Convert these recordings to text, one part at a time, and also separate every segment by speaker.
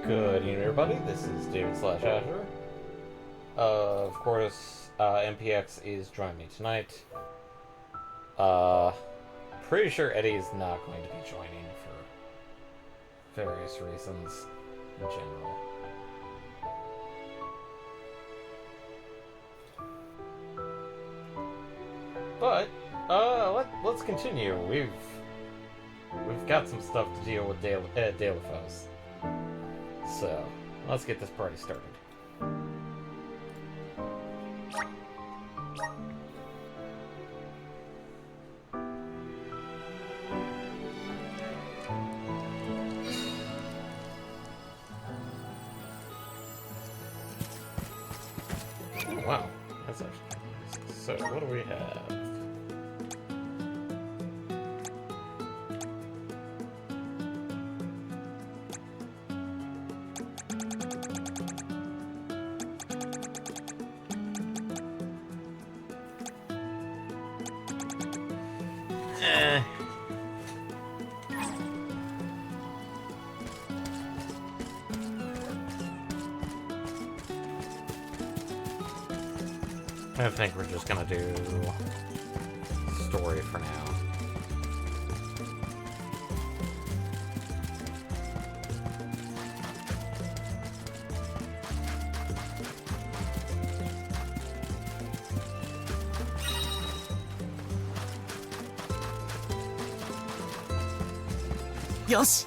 Speaker 1: Good evening, everybody. This is David slash Azure. Of course, MPX is joining me tonight. Pretty sure Eddie is not going to be joining for various reasons in general. But let's continue. We've got some stuff to deal with Dalefos. So let's get this party started. Oh, wow, that's actually nice. So what do we have? I think we're just gonna do story for now.
Speaker 2: Yoshi!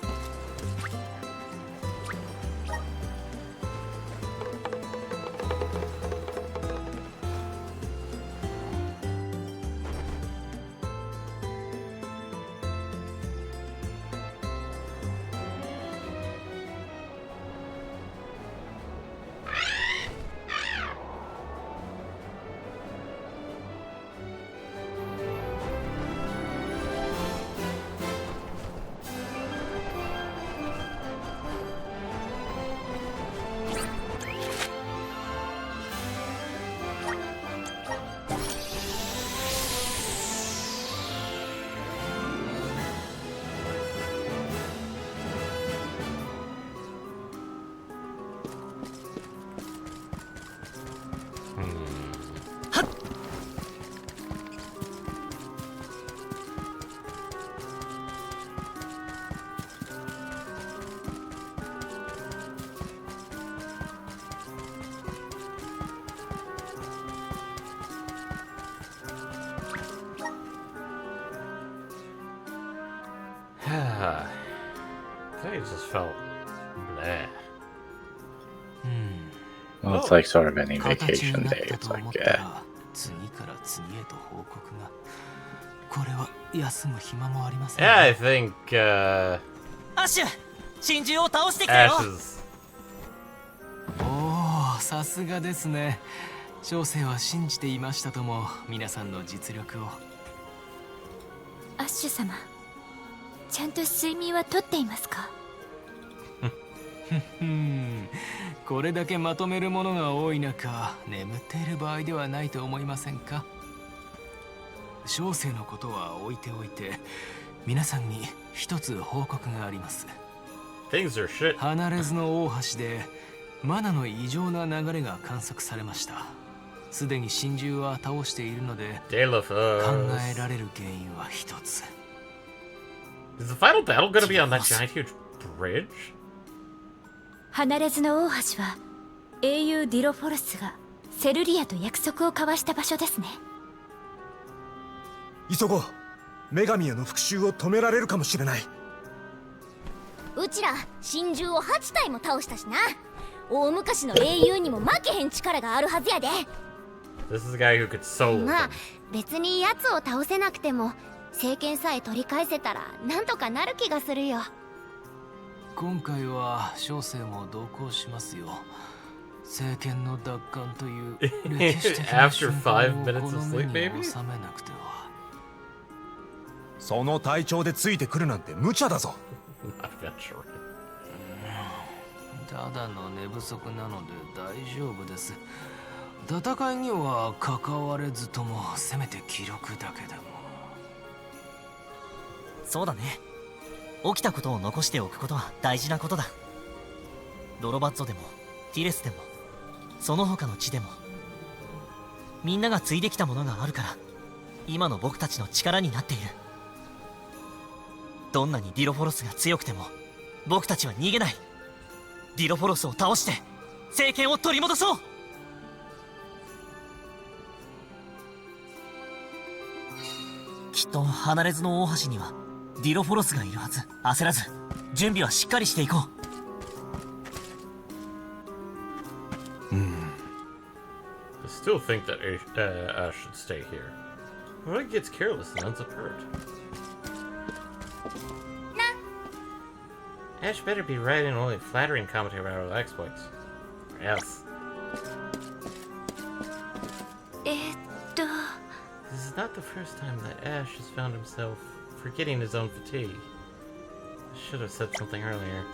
Speaker 1: Today just felt bleh.
Speaker 3: Well, it's like sort of any vacation day. It's like, yeah.
Speaker 1: Yeah, I think, Ashes.
Speaker 2: さすがですね。小生は信じていましたとも、皆さんの実力を。
Speaker 4: アッシュ様、ちゃんと睡眠はとっていますか？
Speaker 2: これだけまとめるものが多い中、眠っている場合ではないと思いませんか？小生のことは置いておいて、皆さんに一つ報告があります。離れずの大橋でマナの異常な流れが観測されました。すでに真珠は倒しているので、考えられる原因は一つ。
Speaker 1: Is the final battle gonna be on that giant huge bridge?
Speaker 4: 離れずの大橋は英雄ディロフォルスがセルリアと約束を交わした場所ですね。
Speaker 5: 急ごう。女神への復讐を止められるかもしれない。
Speaker 6: うちら真珠を8体も倒したしな。大昔の英雄にも負けへん力があるはずやで。
Speaker 1: This is a guy who could solo.
Speaker 6: まあ別に奴を倒せなくても政権さえ取り返せたらなんとかなる気がするよ。
Speaker 2: 今回は小生も同行しますよ。政権の奪還という歴史的な瞬間をこの目に収めなくては。
Speaker 5: その体調でついてくるなんて無茶だぞ。
Speaker 2: ただの寝不足なので大丈夫です。戦いには関われずともせめて記録だけでも。
Speaker 7: そうだね。起きたことを残しておくことは大事なことだ。ドロバッゾでもティレスでもその他の地でも、みんなが継いできたものがあるから今の僕たちの力になっている。どんなにディロフォロスが強くても僕たちは逃げない。ディロフォロスを倒して政権を取り戻そう。きっと離れずの大橋にはディロフォロスがいるはず。焦らず準備はしっかりしていこう。
Speaker 1: I still think that Ash should stay here. When he gets careless and ends up hurt. Ash better be writing only flattering commentary about our exploits. Or else. This is not the first time that Ash has found himself forgetting his own fatigue. I should have said something earlier.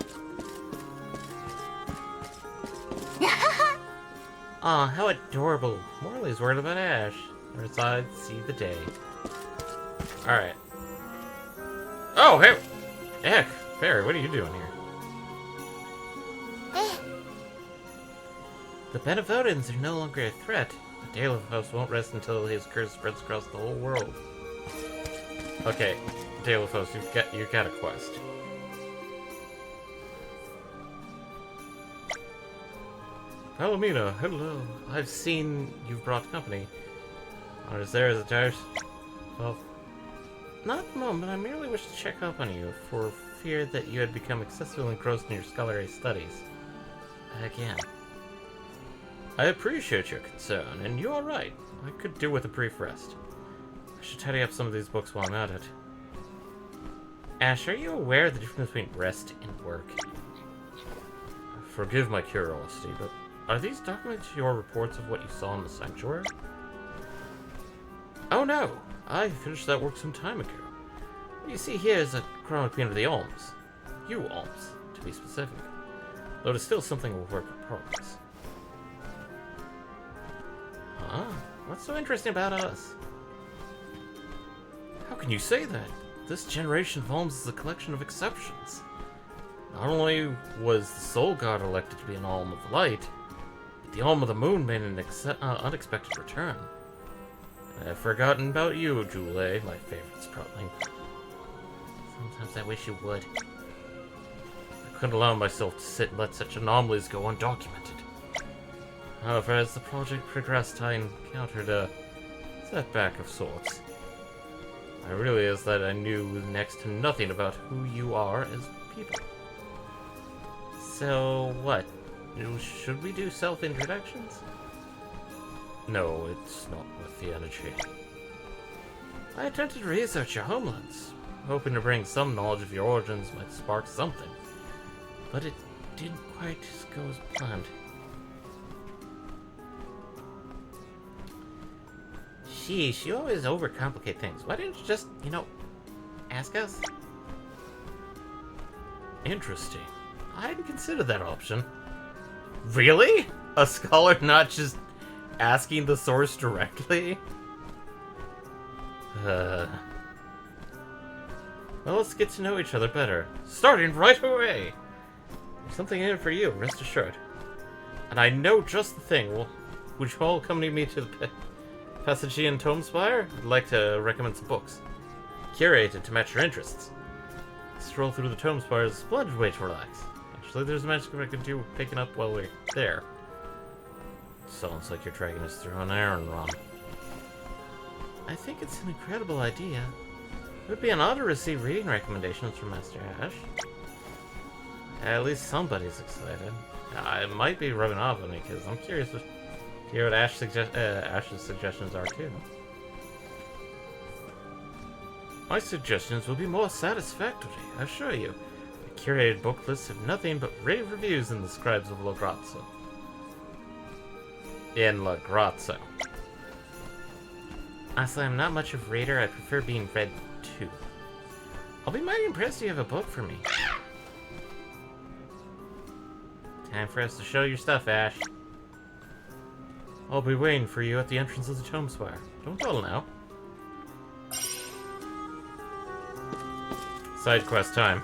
Speaker 1: Aw, how adorable. Morley's worried about Ash. Or as I'd see the day. Alright. Oh, hey! Heck, Fairy, what are you doing here? The Benevolents are no longer a threat. The Dalefos won't rest until his curse spreads across the whole world. Okay, Dalefos, you've got a quest. Palomino, hello. I've seen you've brought company. Or is there as a judge? Well, not at the moment. I merely wish to check up on you, for fear that you had become excessively engrossed in your scholarly studies. Again. I appreciate your concern, and you are right. I could do with a brief rest. I should tidy up some of these books while I'm at it. Ash, are you aware of the difference between rest and work? Forgive my curiosity, but are these documents your reports of what you saw in the sanctuary? Oh no! I finished that work some time ago. What you see here is a chronicling of the Alms. You Alms, to be specific. Though it is still something of a work in progress. Huh? What's so interesting about us? How can you say that? This generation of Alms is a collection of exceptions. Not only was the Soul God elected to be an Alm of Light, but the Alm of the Moon made an unexpected return. I've forgotten about you, Jule, my favorite Sproutling. Sometimes I wish you would. I couldn't allow myself to sit and let such anomalies go undocumented. However, as the project progressed, I encountered a setback of sorts. I realized that I knew next to nothing about who you are as people. So, what? Should we do self-introductions? No, it's not worth the energy. I attempted to research your homelands, hoping to bring some knowledge of your origins might spark something. But it didn't quite go as planned. Sheesh, you always overcomplicate things. Why didn't you just, ask us? Interesting. I hadn't considered that option. Really? A scholar not just asking the source directly? Well, let's get to know each other better. Starting right away! There's something in it for you, rest assured. And I know just the thing. Well, would you all accompany me to the Passagian Tomespire? I'd like to recommend some books. Curated to match your interests. A stroll through the Tomespire is a splendid way to relax. Actually, there's a magic I could do picking up while we're there. Sounds like you're dragging us through an errand run. I think it's an incredible idea. It would be an honor to receive reading recommendations from Master Ash. At least somebody's excited. It might be rubbing off on me, because I'm curious to hear what Ash's suggestions are, too. My suggestions will be more satisfactory, I assure you. The curated book lists have nothing but rave reviews in the Scribes of La Grazzo. In La Grazzo. Honestly, I'm not much of a reader. I prefer being read to. I'll be mighty impressed you have a book for me. Time for us to show your stuff, Ash. I'll be waiting for you at the entrance of the Tomespire. Don't dawdle now. Side quest time.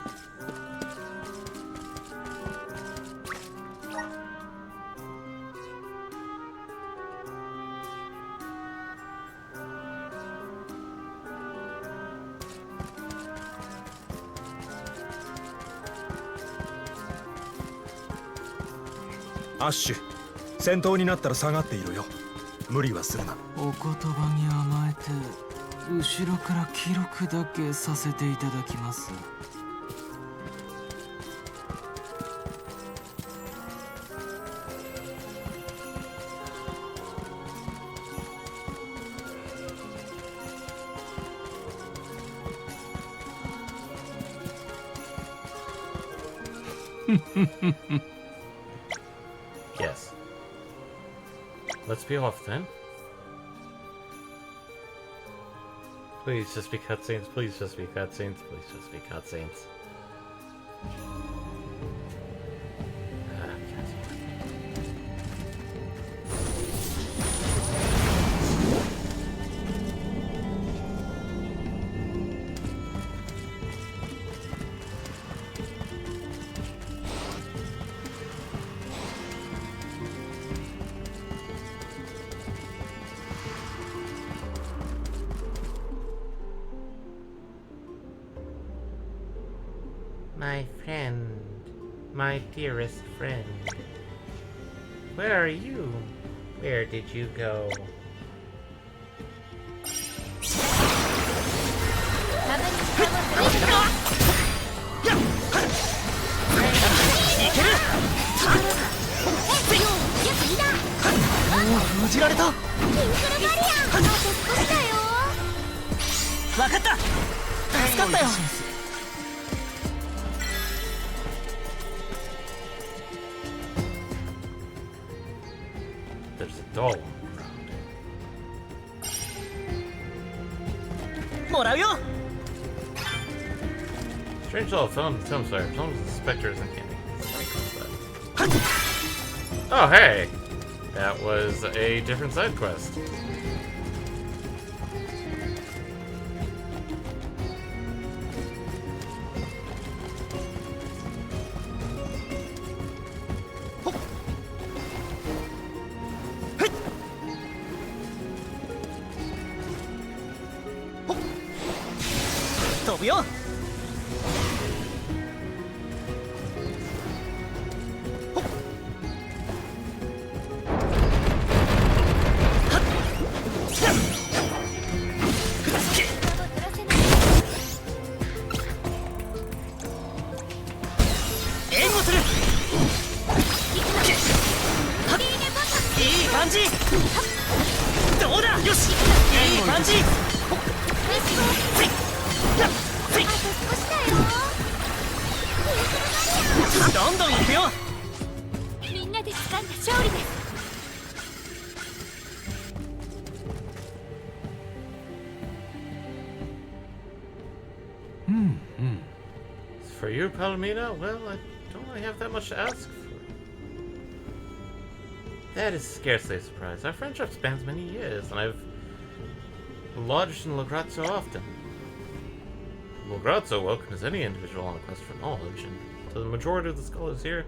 Speaker 5: アッシュ、戦闘になったら下がっていろよ。無理はするな。
Speaker 2: お言葉に甘えて後ろから記録だけさせていただきます。
Speaker 1: Yes. Let's be off then. Please just be cutscenes. Please just be cutscenes. Please just be cutscenes. My friend, my dearest friend. Where are you? Where did you go?
Speaker 7: 封じられた。
Speaker 6: ピンクルバリアン、あと少しだよ。
Speaker 7: わかった。助かったよ。
Speaker 1: There's a doll.
Speaker 7: もらうよ。
Speaker 1: Strange little film slayer. Films with specters and candy. Oh, hey! That was a different side quest.
Speaker 7: Yo. どんどん行くよ。
Speaker 4: みんなで掴んだ勝利です。
Speaker 1: For you, Palomino? Well, I don't really have that much to ask for. That is scarcely a surprise. Our friendship spans many years, and I've lodged in Lograzzo often. Lograzzo welcomes any individual on a quest for knowledge, and to the majority of the scholars here,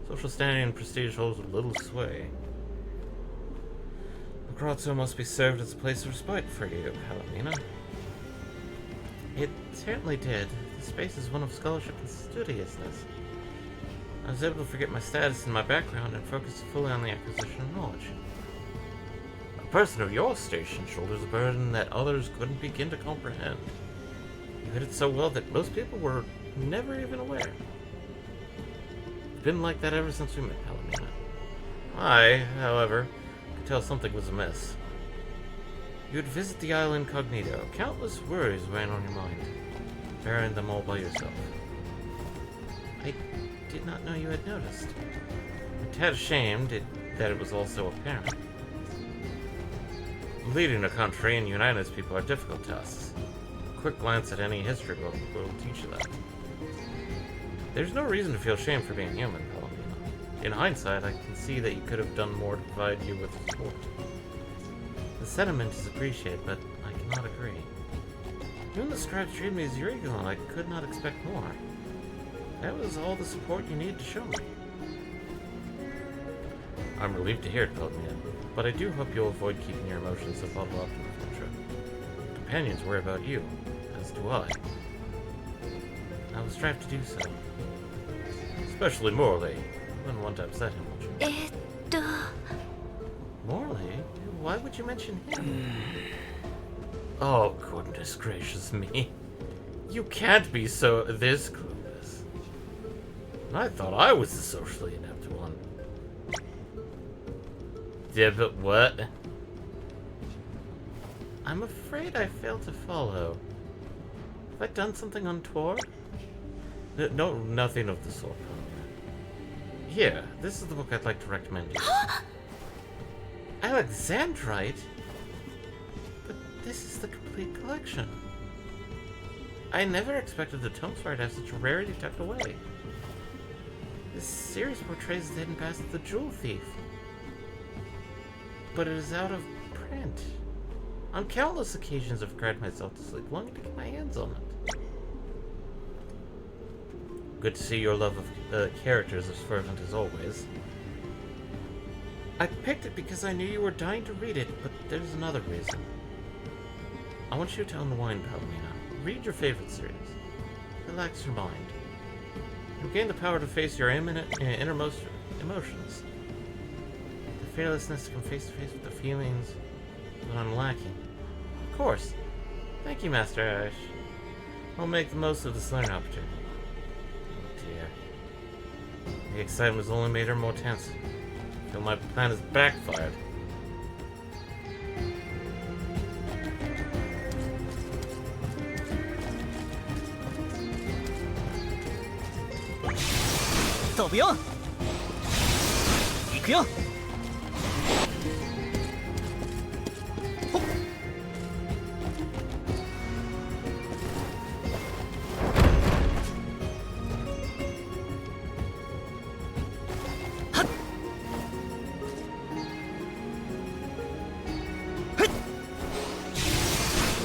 Speaker 1: social standing and prestige holds little sway. Lograzzo must be served as a place of respite for you, Palomino. It certainly did. The space is one of scholarship and studiousness. I was able to forget my status and my background and focus fully on the acquisition of knowledge. A person of your station shoulders a burden that others couldn't begin to comprehend. You hid it so well that most people were never even aware. It's been like that ever since we met, Palomino. I, however, could tell something was amiss. You'd visit the isle incognito. Countless worries ran on your mind, bearing them all by yourself. I did not know you had noticed. I'm a tad ashamed that it was also apparent. Leading a country and uniting its people are difficult tasks. A quick glance at any history book will teach you that. There's no reason to feel shame for being human, Palomino. In hindsight, I can see that you could have done more to provide you with support. The sentiment is appreciated, but I cannot agree. Even the scribe treated me as your equal, and I could not expect more. That was all the support you needed to show me. I'm relieved to hear it, Palomino, but I do hope you'll avoid keeping your emotions so bottled up in the future. Companions worry about you, as do I. I will strive to do so. Especially morally. I wouldn't want to upset him, would you? Morley? Why would you mention him? Oh, goodness gracious me. You can't be this clueless. I thought I was the socially inept one. Yeah, but what? I'm afraid I failed to follow. Have I done something untoward? No, nothing of the sort. Here, this is the book I'd like to recommend you. Alexandrite? But this is the complete collection. I never expected the tome store to have such a rarity tucked away. This series portrays the hidden past of the jewel thief. But it is out of print. On countless occasions I've cried myself to sleep, longing to get my hands on it. Good to see your love of characters as fervent as always. I picked it because I knew you were dying to read it, but there's another reason. I want you to unwind, Palomina. Read your favorite series. Relax your mind. You'll gain the power to face your innermost emotions. The fearlessness to come face to face with the feelings that I'm lacking. Of course. Thank you, Master Ash. I'll make the most of this learning opportunity. Oh dear. The excitement has only made her more tense. I feel my plan has backfired.
Speaker 7: Goよ行くよ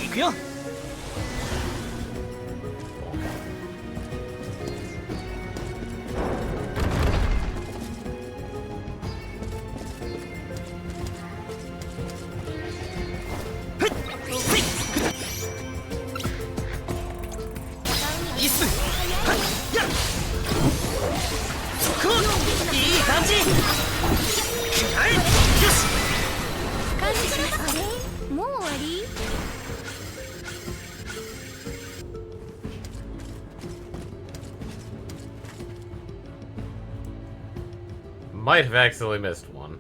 Speaker 7: 行くよ
Speaker 6: もう終わり
Speaker 1: Might have accidentally missed one.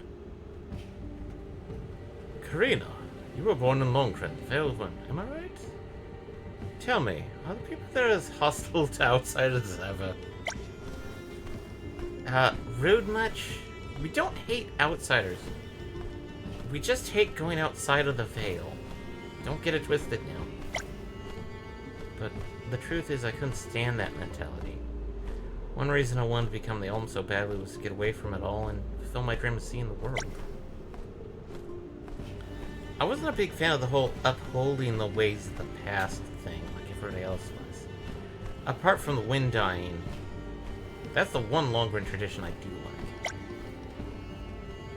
Speaker 1: Karina, you were born in Longren, Vale of Wind, am I right? Tell me, are the people there as hostile to outsiders as ever? Rude much? We don't hate outsiders. We just hate going outside of the Vale. Don't get it twisted now. But the truth is I couldn't stand that mentality. One reason I wanted to become the Elm so badly was to get away from it all and fulfill my dream of seeing the world. I wasn't a big fan of the whole upholding the ways of the past thing like everybody else was. Apart from the wind dying, that's the one Longren tradition I do like.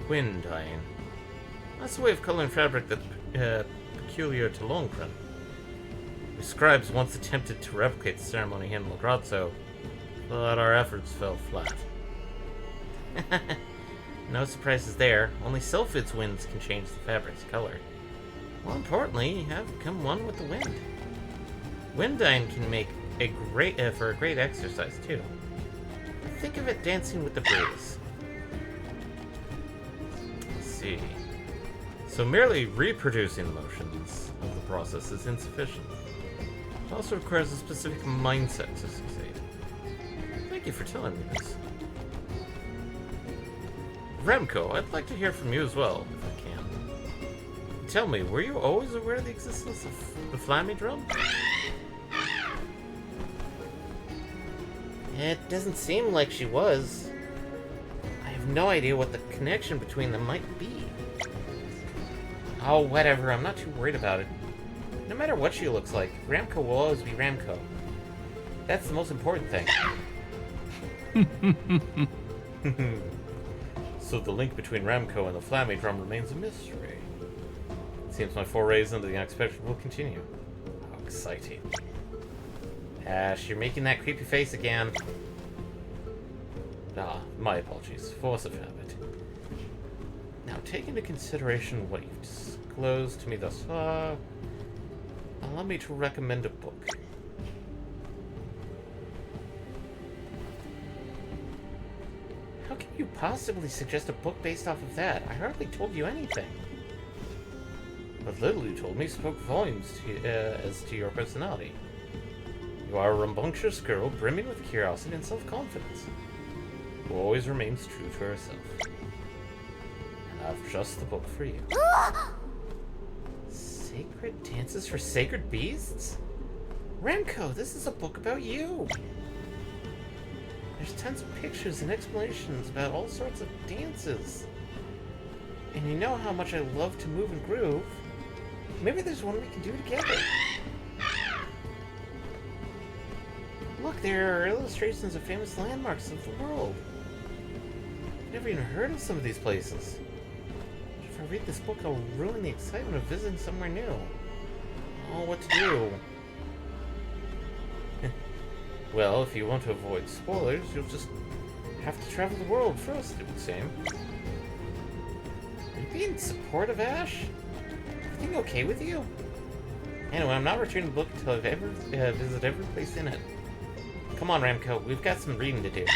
Speaker 1: Wind dying. That's a way of coloring fabric that's peculiar to Longren. The scribes once attempted to replicate the ceremony in Logrozzo, but our efforts fell flat. No surprises there. Only Sylphid's winds can change the fabric's color. More importantly, you have become one with the wind. Wind dyeing can make for a great exercise too. Think of it dancing with the breeze. Let's see. So merely reproducing the motions of the process is insufficient. It also requires a specific mindset to succeed. Thank you for telling me this. Remco, I'd like to hear from you as well, if I can. Tell me, were you always aware of the existence of the Flammy Drum? It doesn't seem like she was. I have no idea what the connection between them might be. Oh, whatever, I'm not too worried about it. No matter what she looks like, Ramco will always be Ramco. That's the most important thing. So the link between Ramco and the Flammy Drum remains a mystery. It seems my forays into the unexpected will continue. How exciting. Ash, you're making that creepy face again. Ah, my apologies. Force of habit. Now, take into consideration what you've disclosed to me thus far. Allow me to recommend a book. How can you possibly suggest a book based off of that? I hardly told you anything. But little you told me spoke volumes as to your personality. You are a rambunctious girl brimming with curiosity and self-confidence, who always remains true to herself. And I've just the book for you. Sacred Dances for Sacred Beasts? Remco, this is a book about you! There's tons of pictures and explanations about all sorts of dances. And you know how much I love to move and groove. Maybe there's one we can do together. Look, there are illustrations of famous landmarks of the world. I've never even heard of some of these places. If I read this book, I'll ruin the excitement of visiting somewhere new. Oh, what to do? Well, if you want to avoid spoilers, you'll just have to travel the world first, it would seem. Are you being supportive, Ash? Everything okay with you? Anyway, I'm not returning the book until I've visited every place in it. Come on, Remco, we've got some reading to do.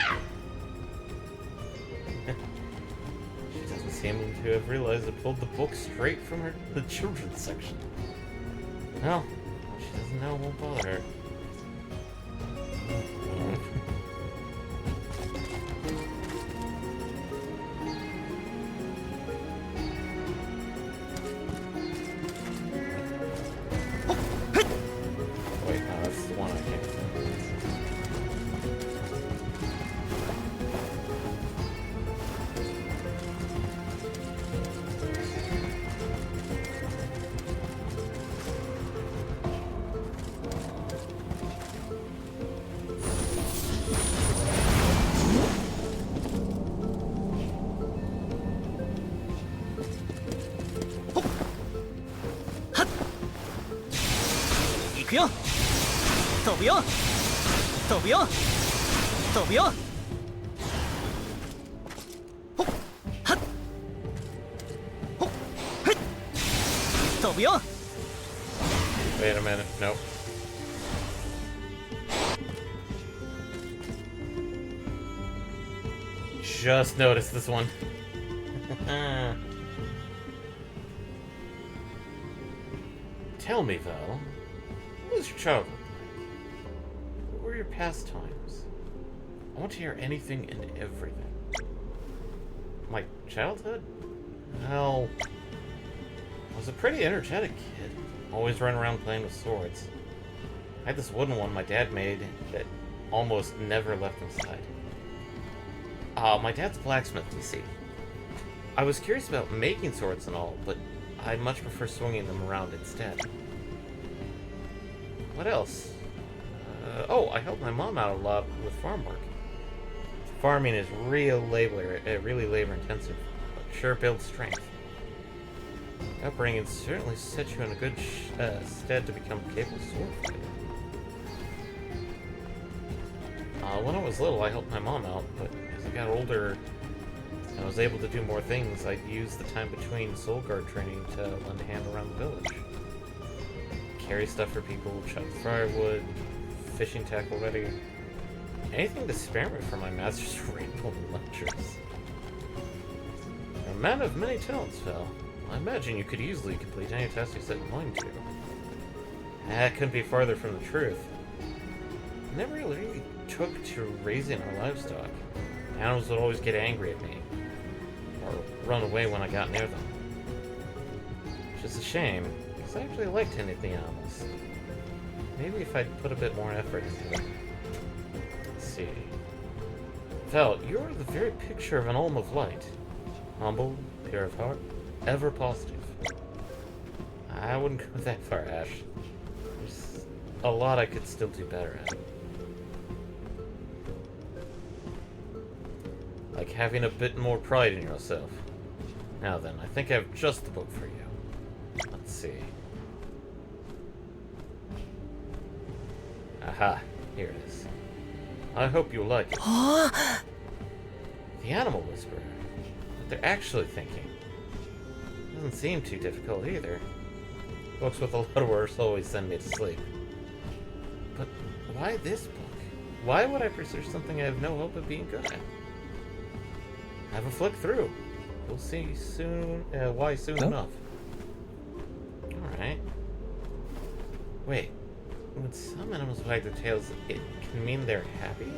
Speaker 1: She doesn't seem to have realized I pulled the book straight from the children's section. Well, what she doesn't know won't bother her. Wait, no, that's the one I can't.
Speaker 7: 行くよ。飛ぶよ。飛ぶよ。飛ぶよ。ほっはっほっへっ飛ぶよ。
Speaker 1: Wait a minute, nope. Just noticed this one. Tell me, Val, what was your childhood like? What were your pastimes? I want to hear anything and everything. My childhood? Well, I was a pretty energetic kid. Always running around playing with swords. I had this wooden one my dad made that almost never left inside. My dad's a blacksmith, you see. I was curious about making swords and all, but I much prefer swinging them around instead. What else? Oh, I helped my mom out a lot with farm work. Farming is really labor intensive, but sure builds strength. Upbringing certainly set you in a good stead to become a capable sword fighter. When I was little, I helped my mom out, but as I got older and I was able to do more things, I'd use the time between soul guard training to lend a hand around the village. Carry stuff for people, chop firewood, fishing tackle ready. Anything to spare me from my master's rainbow lectures. You're a man of many talents, Val. I imagine you could easily complete any task you set your mind to. That couldn't be farther from the truth. I never really took to raising our livestock. Animals would always get angry at me, or run away when I got near them. Which is a shame, because I actually like tending the animals. Maybe if I'd put a bit more effort into them. Let's see. Val, you're the very picture of an alm of light. Humble, pure of heart, ever positive. I wouldn't go that far, Ash. There's a lot I could still do better at. Like having a bit more pride in yourself. Now then, I think I have just the book for you. Let's see. Aha, here it is. I hope you like it. The animal whisperer. What they're actually thinking. Doesn't seem too difficult either. Books with a lot of words always send me to sleep. But why this book? Why would I pursue something I have no hope of being good at? Have a flick through. We'll see soon. Why soon enough? Alright. Wait. When some animals wag their tails, it can mean they're happy?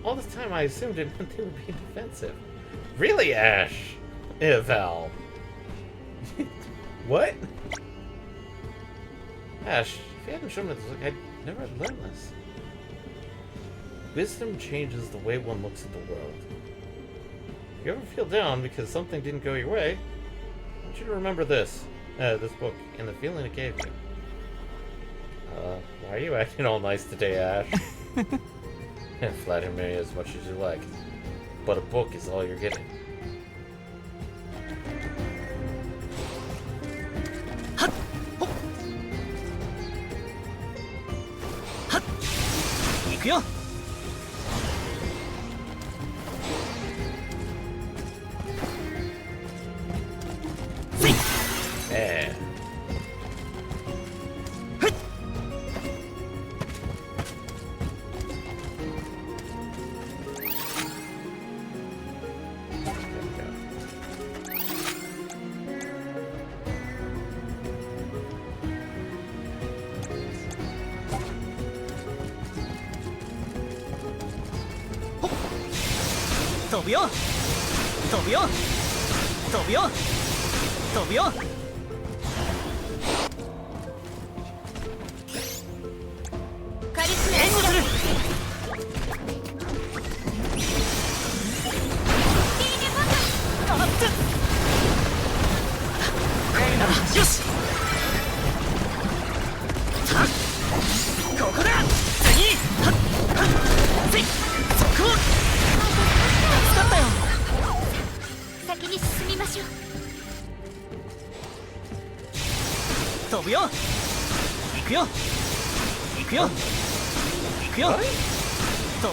Speaker 1: All this time I assumed it meant they were being defensive. Really, Ash? Val. What? Ash, if you hadn't shown me this look, I'd never have learned this. Wisdom changes the way one looks at the world. If you ever feel down because something didn't go your way, I want you to remember this book, and the feeling it gave you. Why are you acting all nice today, Ash? Flatter me as much as you like, but a book is all you're getting.
Speaker 7: Go!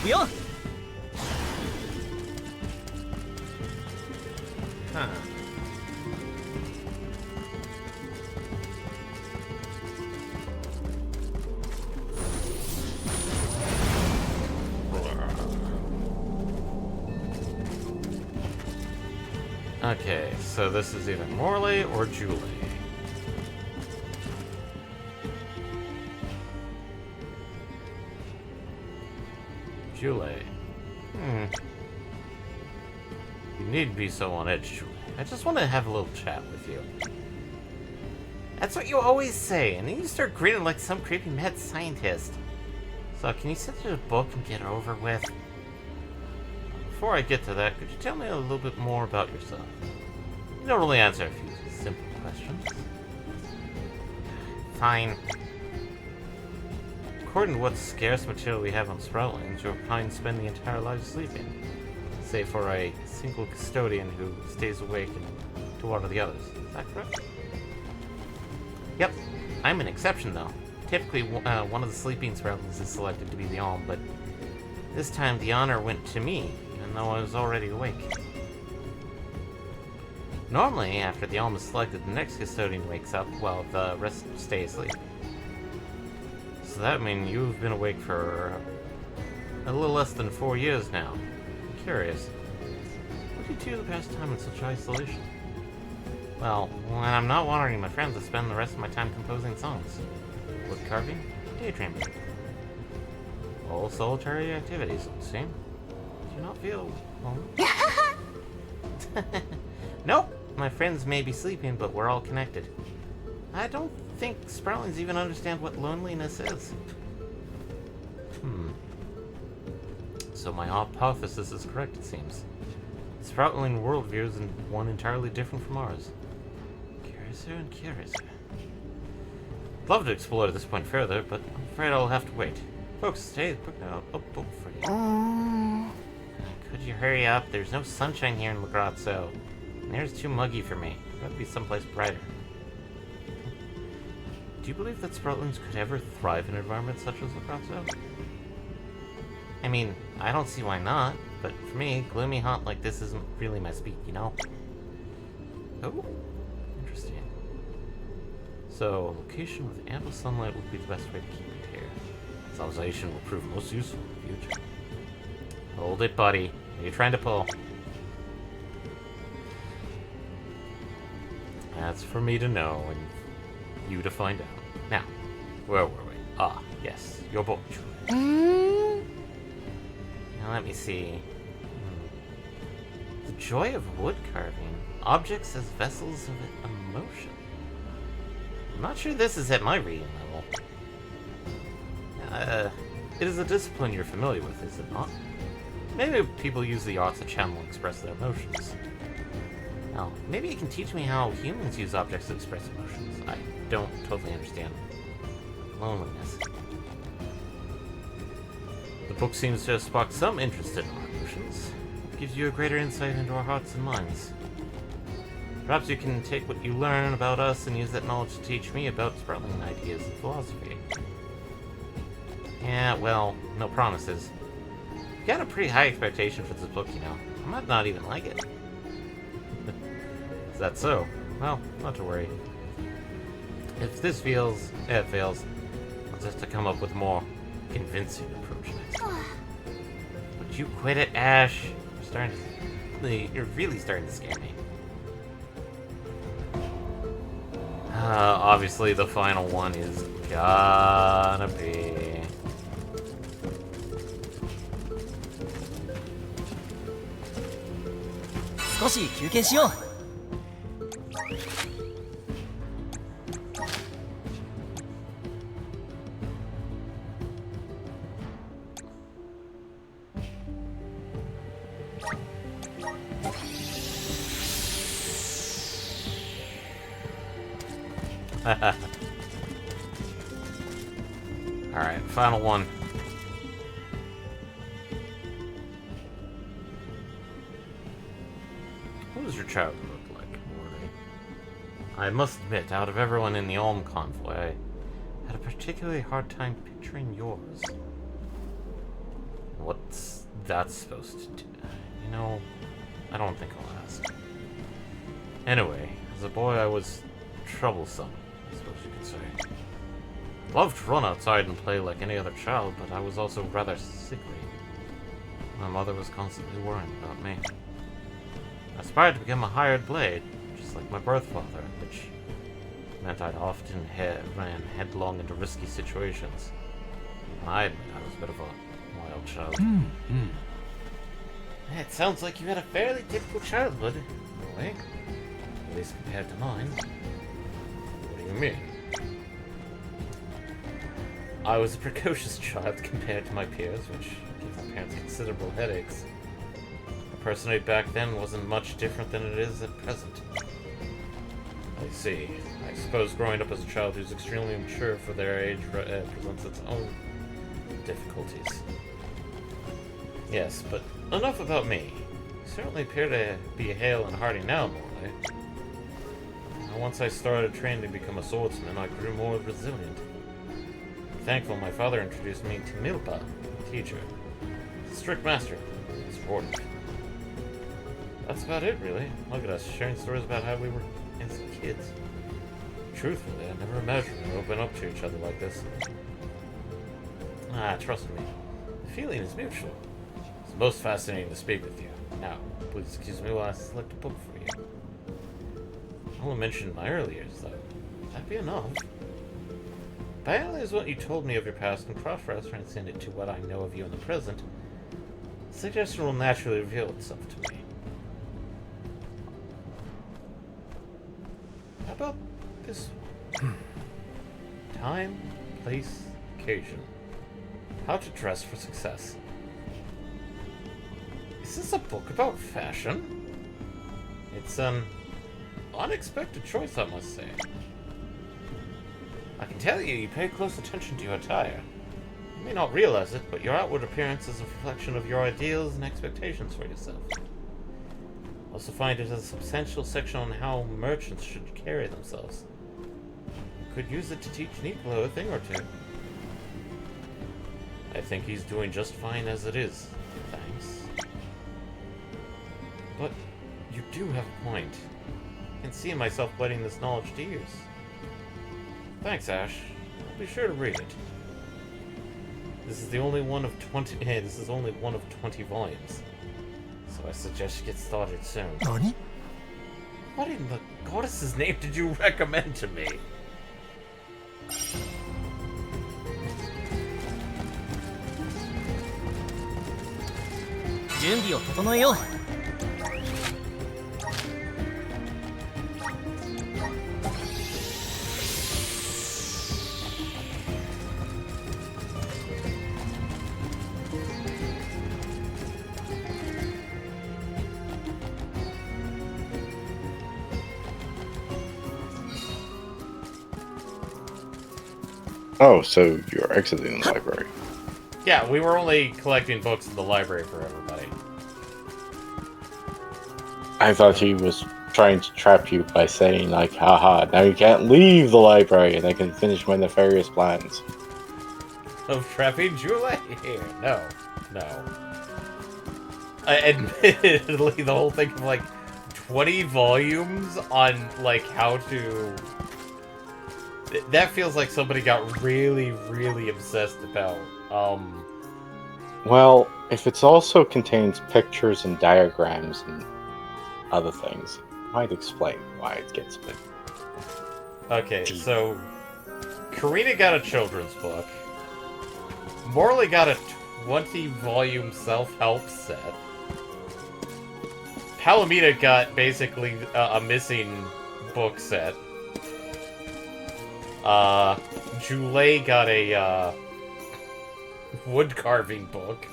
Speaker 1: Yeah. Huh. Okay, so this is either Morley or Julie. Julie. You need be so on edge, Julie. I just want to have a little chat with you. That's what you always say, and then you start grinning like some creepy mad scientist. So, can you sit to the book and get it over with? Before I get to that, could you tell me a little bit more about yourself? You don't really answer a few simple questions. Fine. According to what scarce material we have on Sproutlings, your pines spend the entire life sleeping, save for a single custodian who stays awake and to water the others. Is that correct? Yep. I'm an exception, though. Typically, one of the sleeping Sproutlings is selected to be the Alm, but this time the honor went to me, even though I was already awake. Normally, after the Alm is selected, the next custodian wakes up while the rest stay asleep. So that means you've been awake for a little less than 4 years now. I'm curious. What do you do to pass time in such isolation? Well, when I'm not watering my friends, I spend the rest of my time composing songs. Wood carving, daydreaming. All solitary activities, it would seem. Do you not feel lonely? Nope. My friends may be sleeping, but we're all connected. I don't think Sproutlings even understand what loneliness is. So my hypothesis is correct, it seems. Sproutling worldview is one entirely different from ours. Curiouser and curiouser. I'd love to explore this point further, but I'm afraid I'll have to wait. Folks, today's book out a book for you. Could you hurry up? There's no sunshine here in Lagrazzo. And there's too muggy for me. I'd rather be someplace brighter. Do you believe that Sproutlings could ever thrive in an environment such as Lagrazzo? I mean, I don't see why not, but for me, gloomy haunt like this isn't really my speed, you know? Oh, interesting. So, location with ample sunlight would be the best way to keep it here. Its observation will prove most useful in the future. Hold it, buddy. What are you trying to pull? That's for me to know and you to find out. Now, where were we? Ah, yes, your boat. Now let me see. The joy of wood carving. Objects as vessels of emotion. I'm not sure this is at my reading level. It is a discipline you're familiar with, is it not? Maybe people use the arts to channel and express their emotions. Now, maybe you can teach me how humans use objects to express emotions. I don't totally understand loneliness. The book seems to have sparked some interest in our emotions. It gives you a greater insight into our hearts and minds. Perhaps you can take what you learn about us and use that knowledge to teach me about sprawling ideas and philosophy. Yeah, well, no promises. You got a pretty high expectation for this book, you know. I might not even like it. Is that so? Well, not to worry. If this fails, I'll just have to come up with a more convincing approach next time. Would you quit it, Ash? You're really starting to scare me. Obviously the final one is gonna be... Alright, final one. What does your childhood look like, Morty? I must admit, out of everyone in the Ulm convoy, I had a particularly hard time picturing yours. What's that supposed to do? You know, I don't think I'll ask. Anyway, as a boy I was troublesome, I suppose you could say. Loved to run outside and play like any other child, but I was also rather sickly. My mother was constantly worrying about me. I aspired to become a hired blade, just like my birth father, which meant I'd often ran headlong into risky situations. I admit I was a bit of a wild child. It sounds like you had a fairly typical childhood, in a way. At least compared to mine. What do you mean? I was a precocious child compared to my peers, which gave my parents considerable headaches. My personality back then wasn't much different than it is at present. I see. I suppose growing up as a child who's extremely mature for their age presents its own difficulties. Yes, but enough about me. You certainly appear to be hale and hearty now, Morley. Once I started training to become a swordsman, I grew more resilient. Thankful my father introduced me to Milpa, a teacher. He's a strict master. He's supportive. That's about it, really. Look at us, sharing stories about how we were as kids. Truthfully, I never imagined we'd open up to each other like this. Trust me. The feeling is mutual. It's most fascinating to speak with you. Now, please excuse me while I select a book for you. I only mentioned my early years, though. That'd be enough. Apparently, as what you told me of your past and cross-reference it to what I know of you in the present, the suggestion will naturally reveal itself to me. How about this one? Time, place, occasion. How to dress for success. Is this a book about fashion? It's an unexpected choice, I must say. I can tell you pay close attention to your attire. You may not realize it, but your outward appearance is a reflection of your ideals and expectations for yourself. I also find it as a substantial section on how merchants should carry themselves. You could use it to teach Niccolo a thing or two. I think he's doing just fine as it is. Thanks. But you do have a point. I can see myself putting this knowledge to use. Thanks, Ash. I'll be sure to read it. This is the only one of 20. This is only one of 20 volumes, so I suggest you get started soon.
Speaker 5: Nani?
Speaker 1: What in the goddess's name did you recommend to me?
Speaker 7: 準備を整えよう。
Speaker 3: Oh, so you're exiting the library.
Speaker 1: Yeah, we were only collecting books in the library for everybody.
Speaker 3: I thought he was trying to trap you by saying, like, haha, now you can't leave the library and I can finish my nefarious plans.
Speaker 1: Of trapping Julie? Here, no. Admittedly, the whole thing of, like, 20 volumes on, like, how to... That feels like somebody got really, really obsessed about,
Speaker 3: Well, if it also contains pictures and diagrams and other things, it might explain why it gets a bit...
Speaker 1: Okay, so... Karina got a children's book. Morley got a 20-volume self-help set. Palomita got basically a missing book set. Julie got a, wood carving book.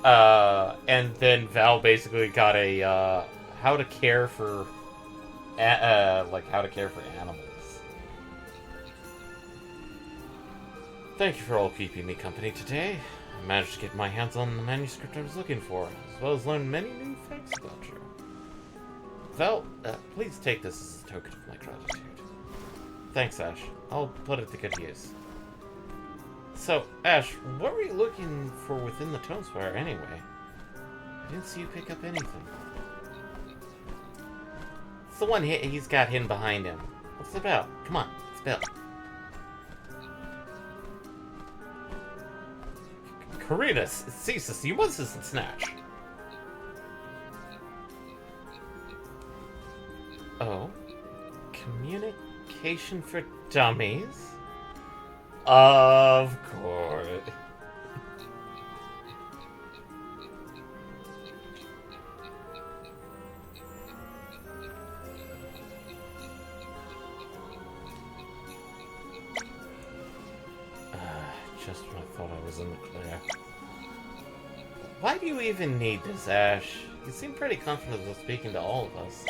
Speaker 1: And then Val basically got a, how to care for, how to care for animals. Thank you for all keeping me company today. I managed to get my hands on the manuscript I was looking for, as well as learn many new facts about you. Val, please take this as a token of my gratitude. Thanks, Ash. I'll put it to good use. So, Ash, what were you looking for within the Tone Spire anyway? I didn't see you pick up anything. It's the one he's got hidden behind him. What's it about? Come on, spill. Karina, cease, you want this and snatch. Oh. Communication for dummies? Of course. Just when I thought I was in the clear. Why do you even need this, Ash? You seem pretty comfortable speaking to all of us.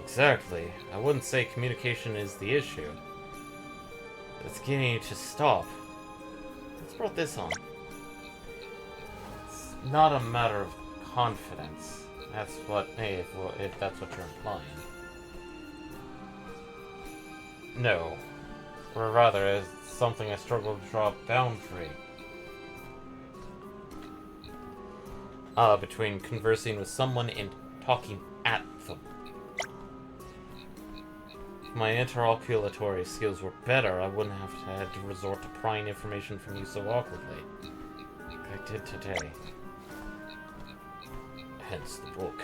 Speaker 1: Exactly. I wouldn't say communication is the issue. It's getting you to stop. What's brought this on? It's not a matter of confidence. That's what, hey, if that's what you're implying. No. Or rather, it's something I struggle to draw a boundary. Between conversing with someone and talking at them. If my interlocutory skills were better, I wouldn't have had to resort to prying information from you so awkwardly. Like I did today. Hence the book.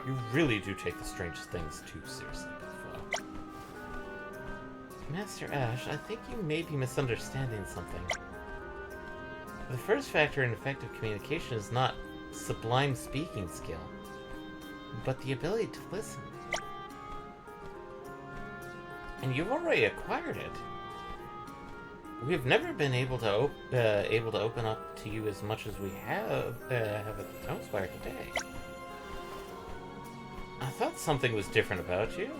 Speaker 1: You really do take the strangest things too seriously, Buffalo. Master Ash, I think you may be misunderstanding something. The first factor in effective communication is not sublime speaking skill, but the ability to listen. And you've already acquired it. We've never been able to open up to you as much as we have at the Tone Spire today. I thought something was different about you,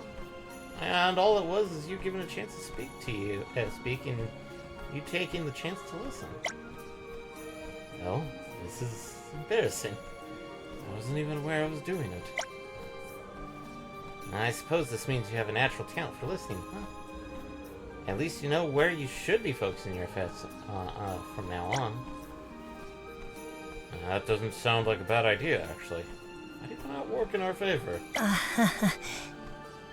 Speaker 1: and all it was is you given a chance to speak to you, and you taking the chance to listen. Well, this is embarrassing. I wasn't even aware I was doing it. I suppose this means you have a natural talent for listening, huh? At least you know where you should be focusing your efforts from now on. That doesn't sound like a bad idea, actually. Might even not work in our favor.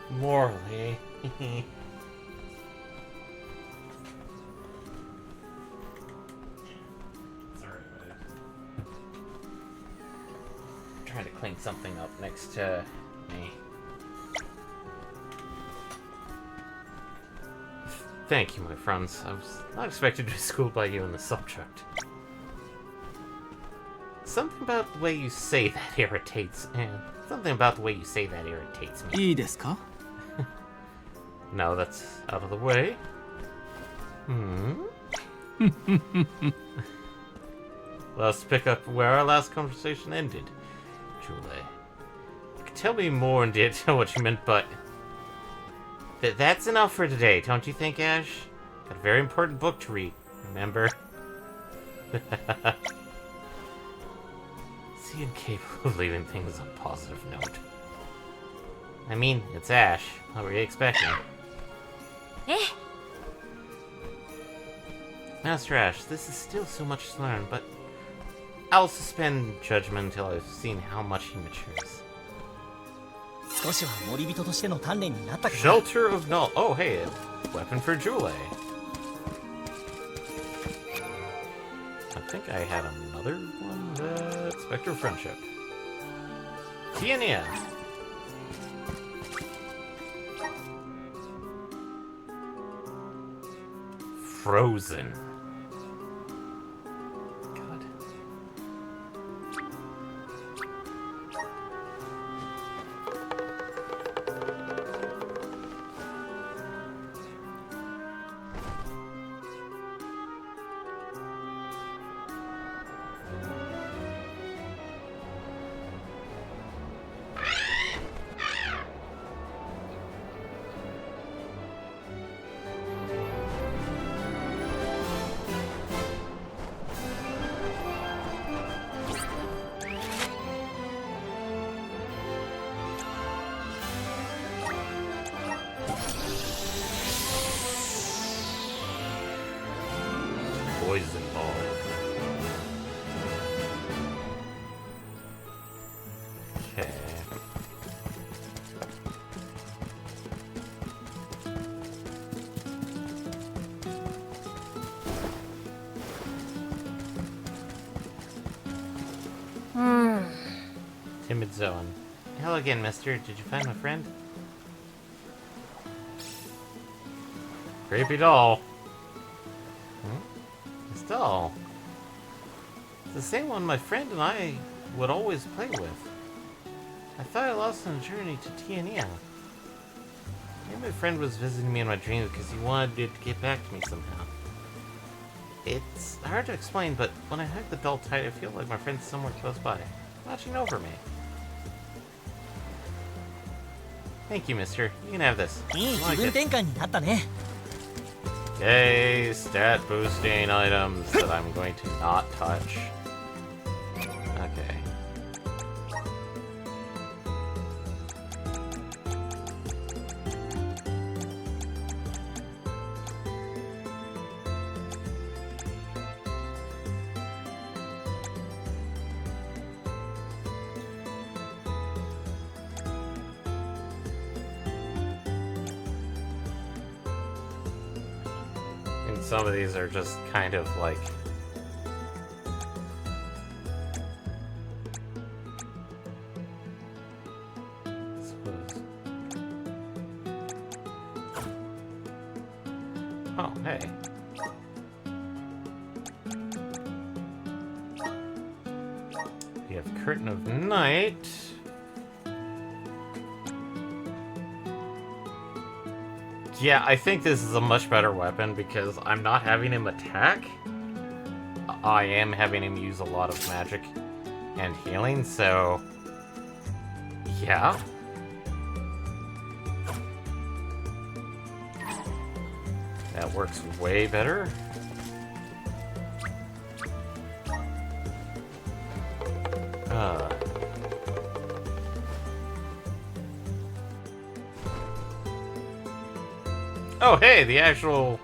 Speaker 1: Morally. Sorry about it. I'm trying to clean something up next to me. Thank you, my friends. I was not expected to be schooled by you in the subject. Something about the way you say that irritates me. Something about the way you say that irritates me.
Speaker 2: いいですか?
Speaker 1: Now that's out of the way. Let's pick up where our last conversation ended. Julie, you can tell me more in detail what you meant, but that's enough for today, don't you think, Ash? Got a very important book to read, remember? Is he incapable of leaving things on a positive note? I mean, it's Ash. What were you expecting? Master Ash, this is still so much to learn, but I'll suspend judgment until I've seen how much he matures.
Speaker 7: 少しは森人としての鍛錬になったかな。
Speaker 1: Shelter of Null. Oh, hey, a weapon for Julie. I think I had another one. Spectre of Friendship. Tiania. Frozen. God. Poison ball. Okay. Timid Zone. Hello again, mister. Did you find my friend? Creepy doll. This doll. It's the same one my friend and I would always play with. I thought I lost on a journey to Tiania. Maybe my friend was visiting me in my dreams because he wanted it to get back to me somehow. It's hard to explain, but when I hug the doll tight, I feel like my friend's somewhere close by, watching over me. Thank you, mister. You can have this.
Speaker 7: いい
Speaker 1: I
Speaker 7: 気
Speaker 1: like
Speaker 7: 分
Speaker 1: it.
Speaker 7: 転換になったね。
Speaker 1: Yay, stat boosting items that I'm going to not touch. Okay. And some of these are just kind of like oh, hey. We have Curtain of Night. Yeah, I think this is a much better weapon because I'm not having him attack. I am having him use a lot of magic and healing, so yeah. That works way better. Oh, hey, the actual...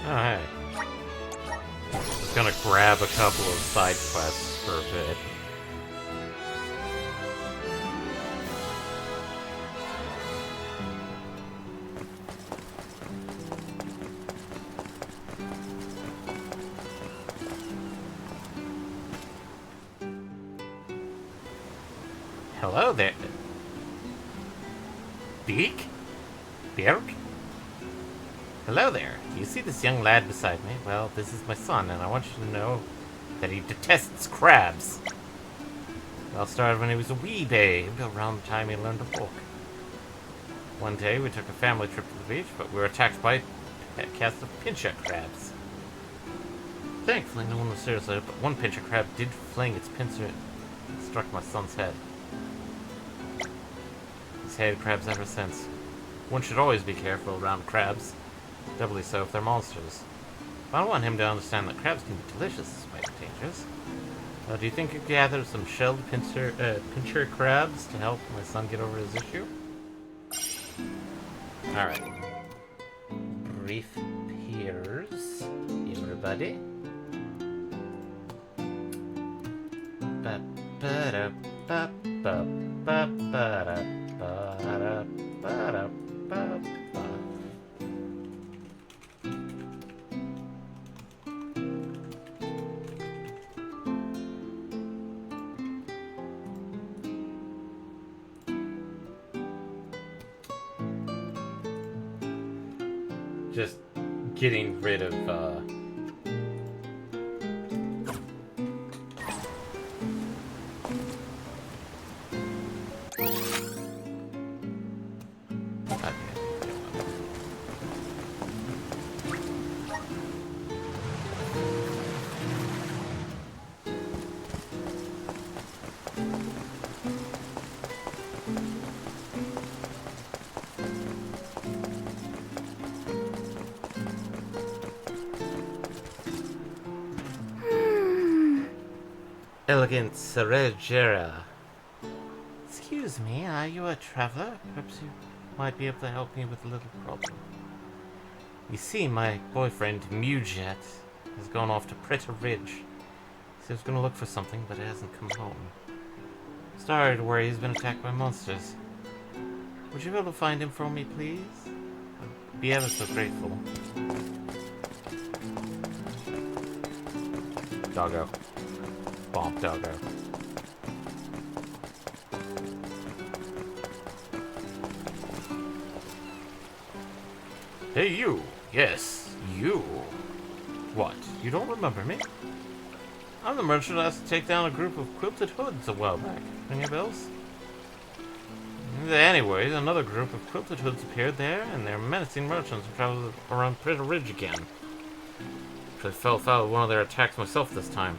Speaker 1: Oh, hey. Just gonna grab a couple of side quests for a bit. Hello there. Beak? Bjerg? Hello there. You see this young lad beside me? Well, this is my son, and I want you to know that he detests crabs. It all started when he was a wee babe, around the time he learned to walk. One day, we took a family trip to the beach, but we were attacked by a cast of pincher crabs. Thankfully, no one was seriously hurt, but one pincher crab did fling its pincer and struck my son's head. He's hated crabs ever since. One should always be careful around crabs. Doubly so if they're monsters. But I want him to understand that crabs can be delicious despite dangers. Do you think you could gather some shelled pincher crabs to help my son get over his issue? Alright. Brief peers. Everybody. Just getting rid of, Elegant Cerejera. Excuse me, are you a traveler? Perhaps you might be able to help me with a little problem. You see, my boyfriend, Mujet, has gone off to Preta Ridge. He was going to look for something, but it hasn't come home. Sorry to worry, he's been attacked by monsters. Would you be able to find him for me, please? I'd be ever so grateful. Doggo. Bomb doggo. Hey, you! Yes, you! What? You don't remember me? I'm the merchant who asked to take down a group of quilted hoods a while back. Ring any bells? Anyways, another group of quilted hoods appeared there, and they're menacing merchants who travel around Preta Ridge again. I fell foul of one of their attacks myself this time.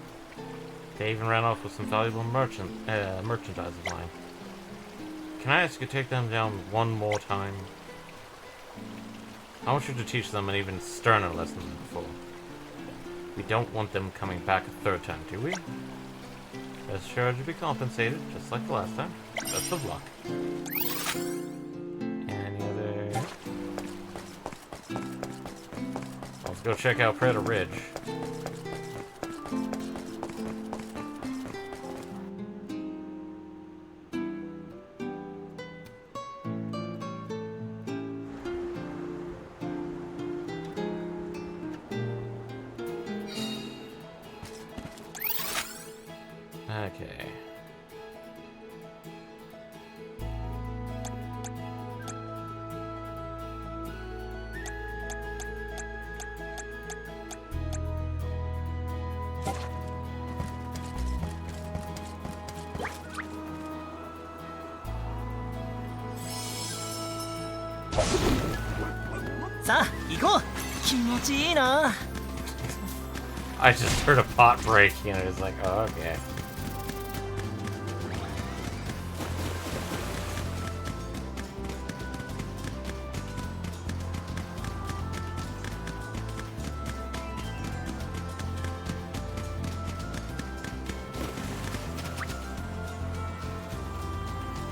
Speaker 1: They even ran off with some valuable merchandise of mine. Can I ask you to take them down one more time? I want you to teach them an even sterner lesson than before. We don't want them coming back a third time, do we? Rest assured you'll be compensated, just like the last time. Best of luck. Any other... Let's go check out Preta Ridge. Okay.
Speaker 7: 行こう。気持ちいいな。
Speaker 1: I just heard a pot breaking and I was like, oh, okay.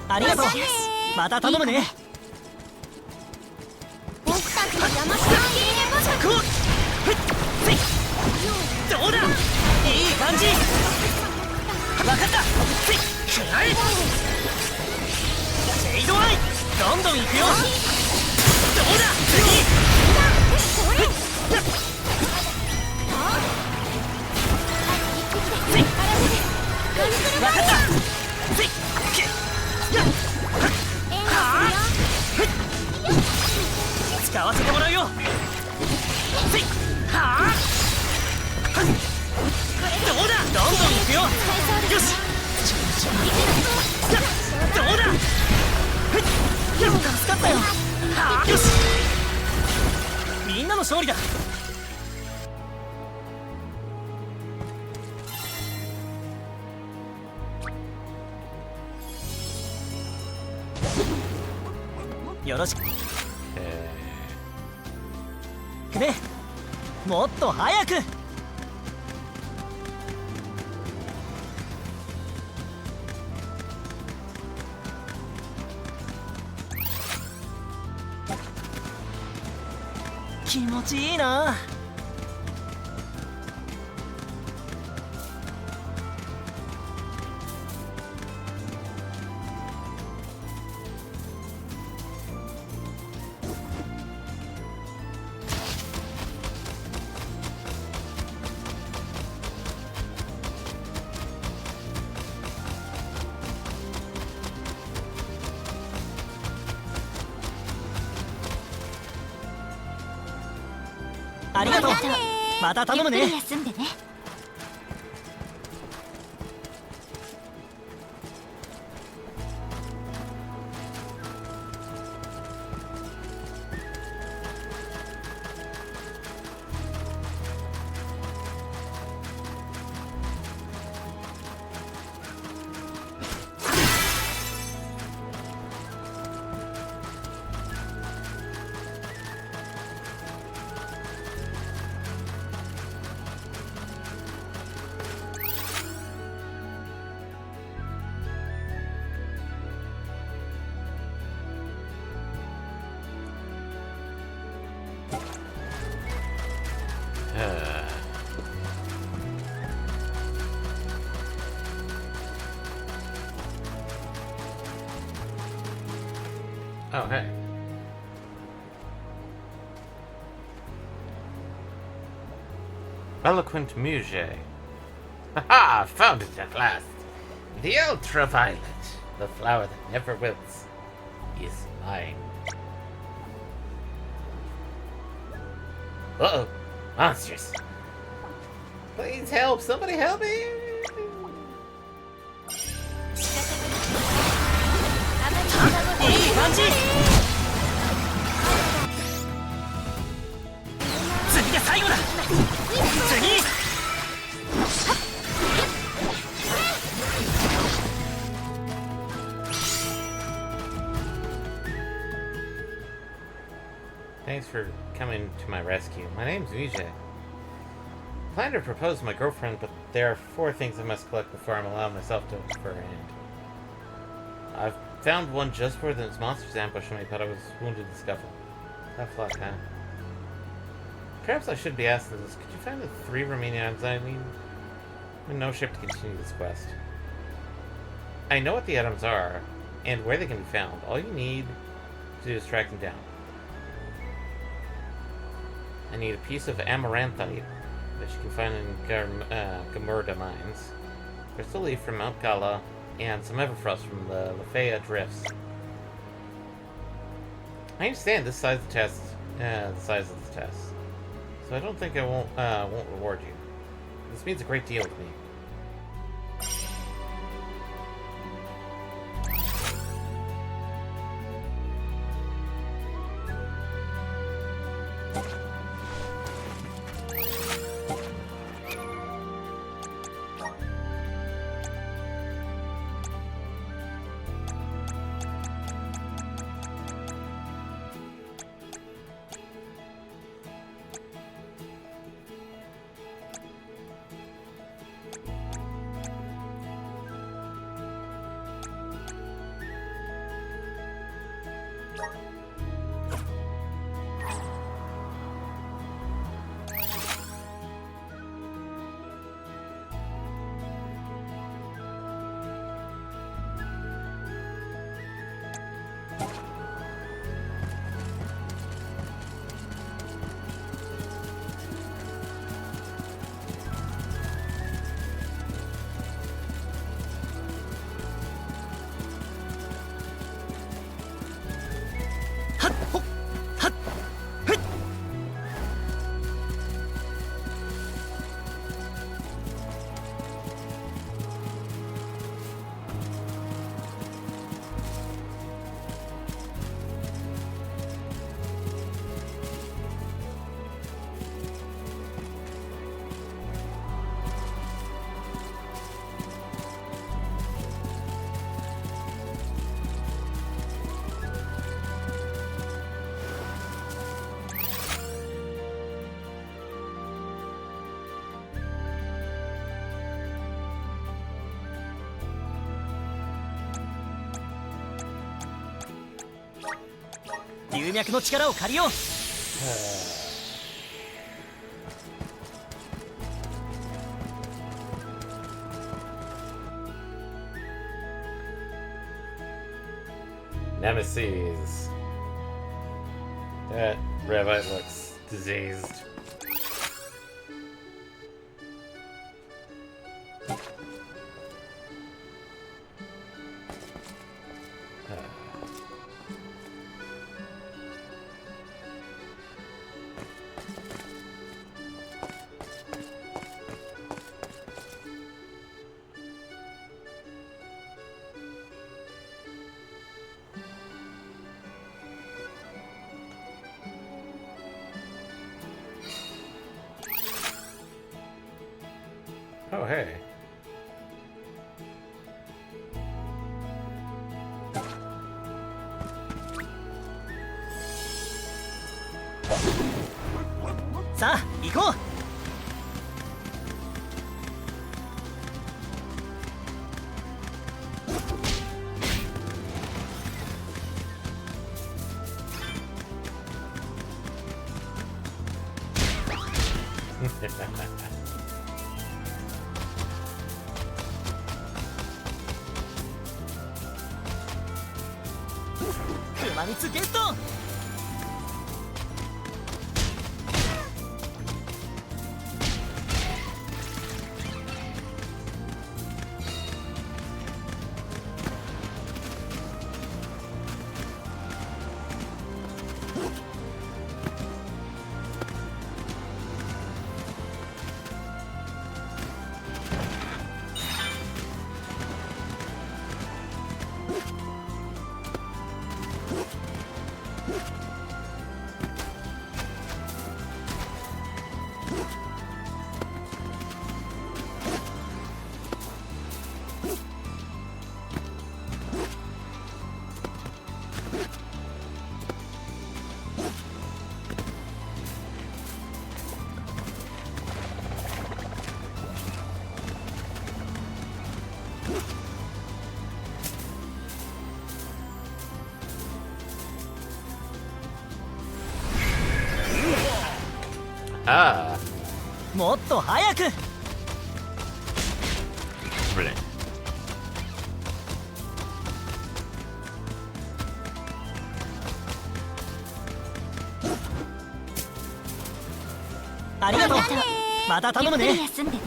Speaker 7: Arigatou. また頼むね。
Speaker 6: 僕たちの邪魔しないで。
Speaker 7: こう。どうだ。いい感じ。わかった。はい。シェイドアイ。どんどん行くよ。どうだ。次。わかった。使わせてもらうよ。はあ。どうだ。どんどん行くよ。よし。どうだ。助かったよ。はあ。よし。みんなの勝利だ。よろしくね。もっと早く。気持ちいいな。ありがとう。また頼むね。
Speaker 4: ゆっくり休んでね。
Speaker 1: Oh, hey. Eloquent Muge. Haha! Found it at last! The ultraviolet! The flower that never wilts is mine. Uh-oh! Monsters! Please help! Somebody help me!
Speaker 7: いい感じ。次が最後だ。次。
Speaker 1: Thanks for coming to my rescue. My name's Vijay. I plan to propose to my girlfriend, but there are 4 things I must collect before I'm allowed myself to for her hand. I've found one just where those monsters ambushed me, but I was wounded in the scuffle. Tough luck, huh? Perhaps I should be asking this. Could you find the 3 remaining items I need? I'm in no shape to continue this quest. I know what the items are, and where they can be found. All you need to do is track them down. I need a piece of amaranthite, which you can find in Gamurda mines, crystal leaf from Mount Gala, and some Everfrost from the Lafayette Drifts. I understand this size of the test, so I don't think I won't reward you. This means a great deal to me.
Speaker 7: 龍脈の力を借りよう。
Speaker 1: Nemesis. That Revite looks diseased. Oh, hey.
Speaker 7: Sa, 行こう。熊蜜ゲット。
Speaker 1: Ah.
Speaker 7: もっと早く。
Speaker 1: Brilliant.
Speaker 7: ありがとう。また頼むね。
Speaker 4: ゆっくり休んでね。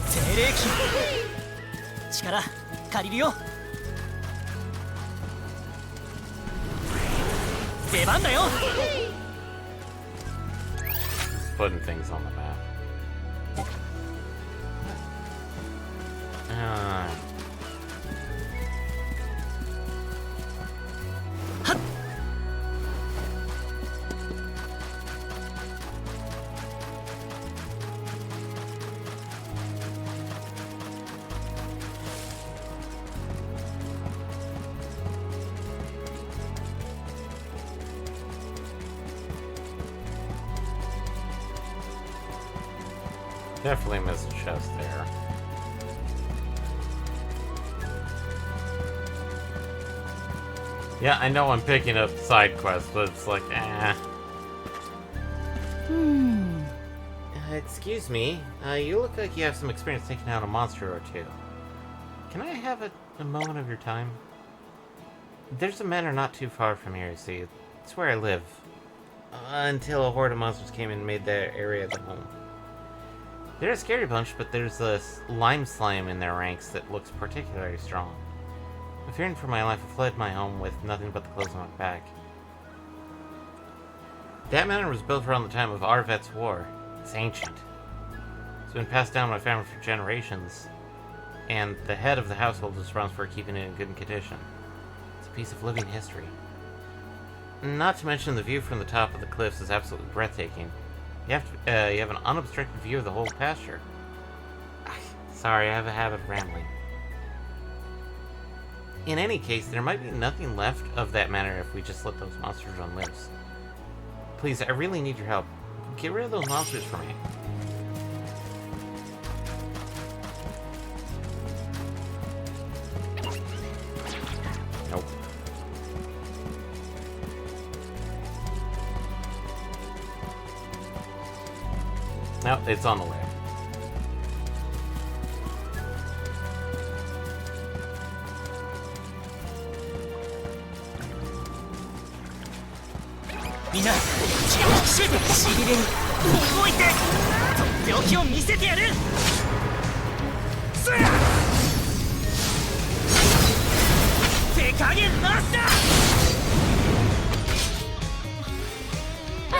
Speaker 7: 精霊機。力借りるよ。出番だよ。
Speaker 1: Just putting things on the map. Definitely missed a chest there. Yeah, I know I'm picking up side quests, but it's like, eh. Excuse me, you look like you have some experience taking out a monster or two. Can I have a moment of your time? There's a manor not too far from here, you see. It's where I live. Until a horde of monsters came and made that area the home. They're a scary bunch, but there's a lime slime in their ranks that looks particularly strong. Fearing for my life, I fled my home with nothing but the clothes on my back. That manor was built around the time of Arvet's War. It's ancient. It's been passed down my family for generations, and the head of the household is responsible for keeping it in good condition. It's a piece of living history. Not to mention the view from the top of the cliffs is absolutely breathtaking. You have an unobstructed view of the whole pasture. Sorry, I have a habit of rambling. In any case, there might be nothing left of that manor if we just let those monsters run loose. Please, I really need your help. Get rid of those monsters for me. Nope. Nope, it's on the way.
Speaker 7: みんなしびれる動いてとっておきを見せてやるそや手加減なしだ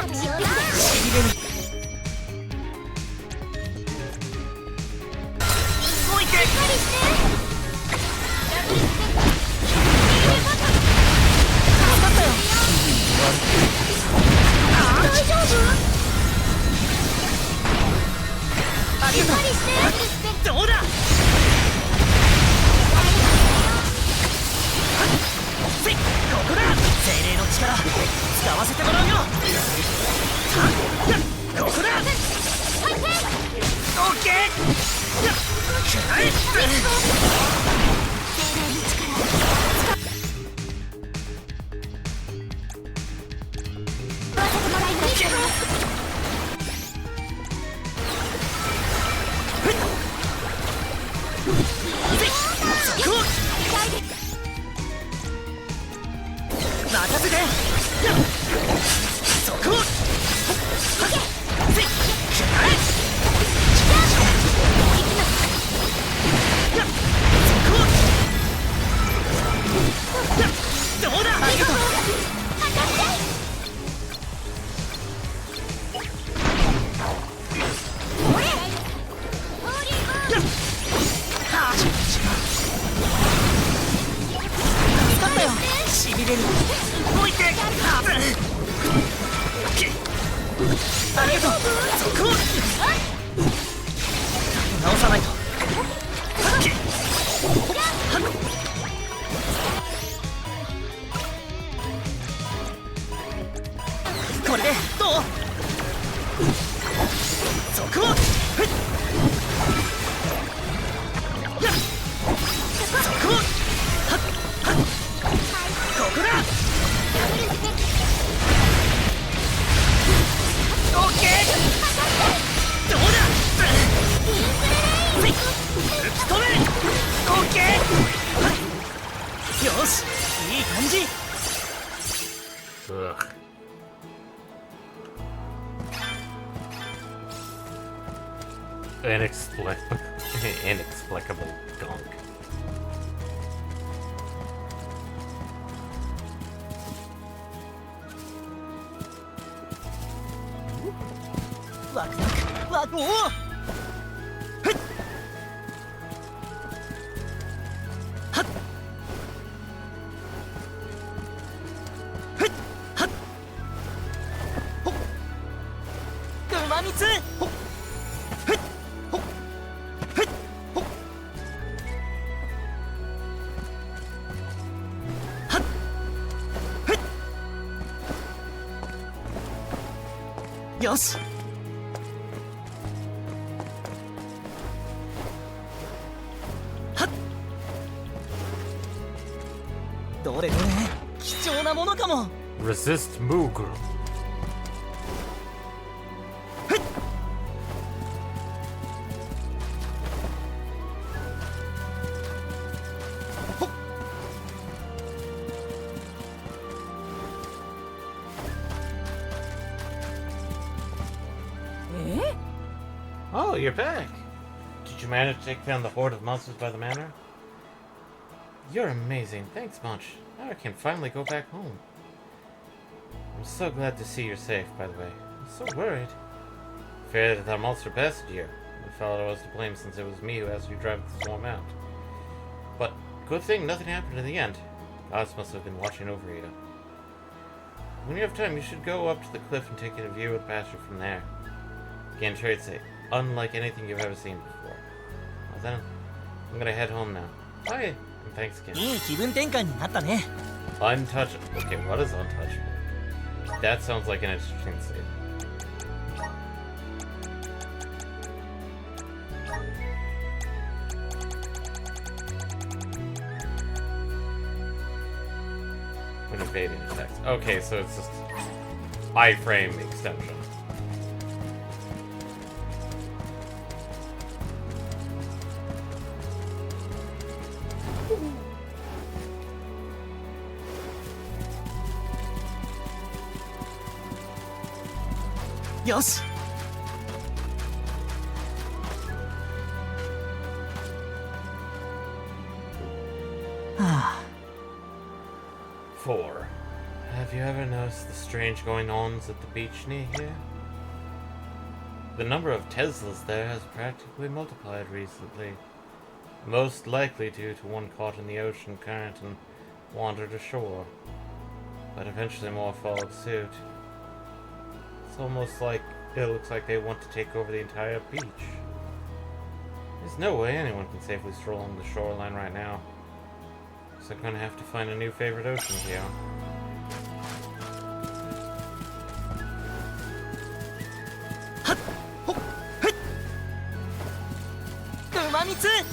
Speaker 7: しびれる動いてどうだせいここだ精霊の力使わせてもらうよここだオッケーくらえ任せてそこどうだありがとうしびれる動いてありがとうそこ直さないとこれでどうそこそこここだオッケーどうだ吹き止めオッケーよしいい感じ
Speaker 1: Ugh. Inexplicable gunk.
Speaker 7: ワクワクワクおお熊蜜よしどれどれ貴重なものかも
Speaker 1: Resist Moogle.
Speaker 6: え
Speaker 1: Oh, you're back. Did you manage to take down the horde of monsters by the manor? You're amazing. Thanks much. Now I can finally go back home. I'm so glad to see you're safe, by the way. I'm so worried. Feared that monster bested you. I felt I was to blame since it was me who asked you to drive the swarm out. But good thing nothing happened in the end. Gods must have been watching over you. When you have time, you should go up to the cliff and take a view of the pasture from there. Again, trade say, unlike anything you've ever seen before. Well, then I'm gonna head home now. Bye, and thanks again.
Speaker 7: いい気分転換になったね。
Speaker 1: Untouchable. Okay, what is untouchable? That sounds like an interesting state. When evading attacks. Okay, so it's just iframe extension.
Speaker 7: Yosh! Ah.
Speaker 1: 4. Have you ever noticed the strange going-ons at the beach near here? The number of Teslas there has practically multiplied recently. Most likely due to one caught in the ocean current and wandered ashore. But eventually more followed suit. It's almost like it looks like they want to take over the entire beach. There's no way anyone can safely stroll on the shoreline right now. So I'm gonna have to find a new favorite ocean here.
Speaker 7: Umamitsu!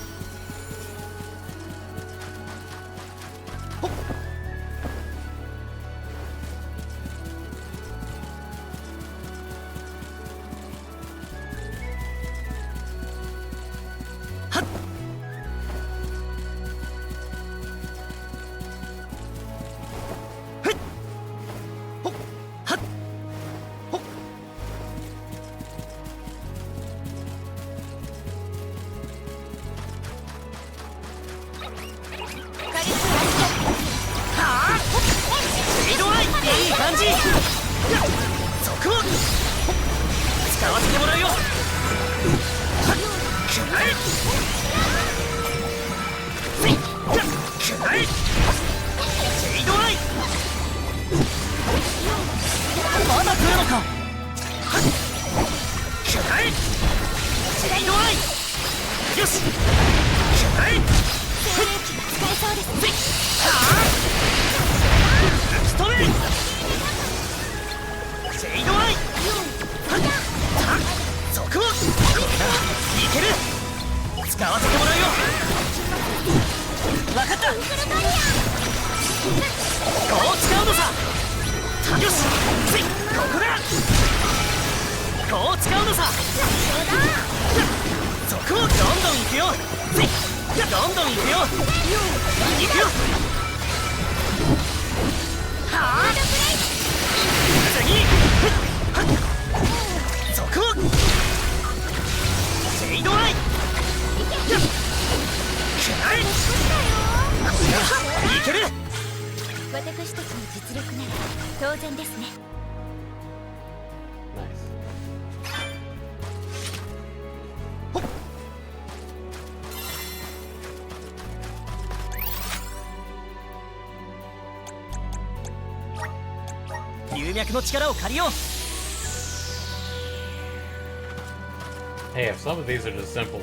Speaker 1: Hey, if some of these are just simple,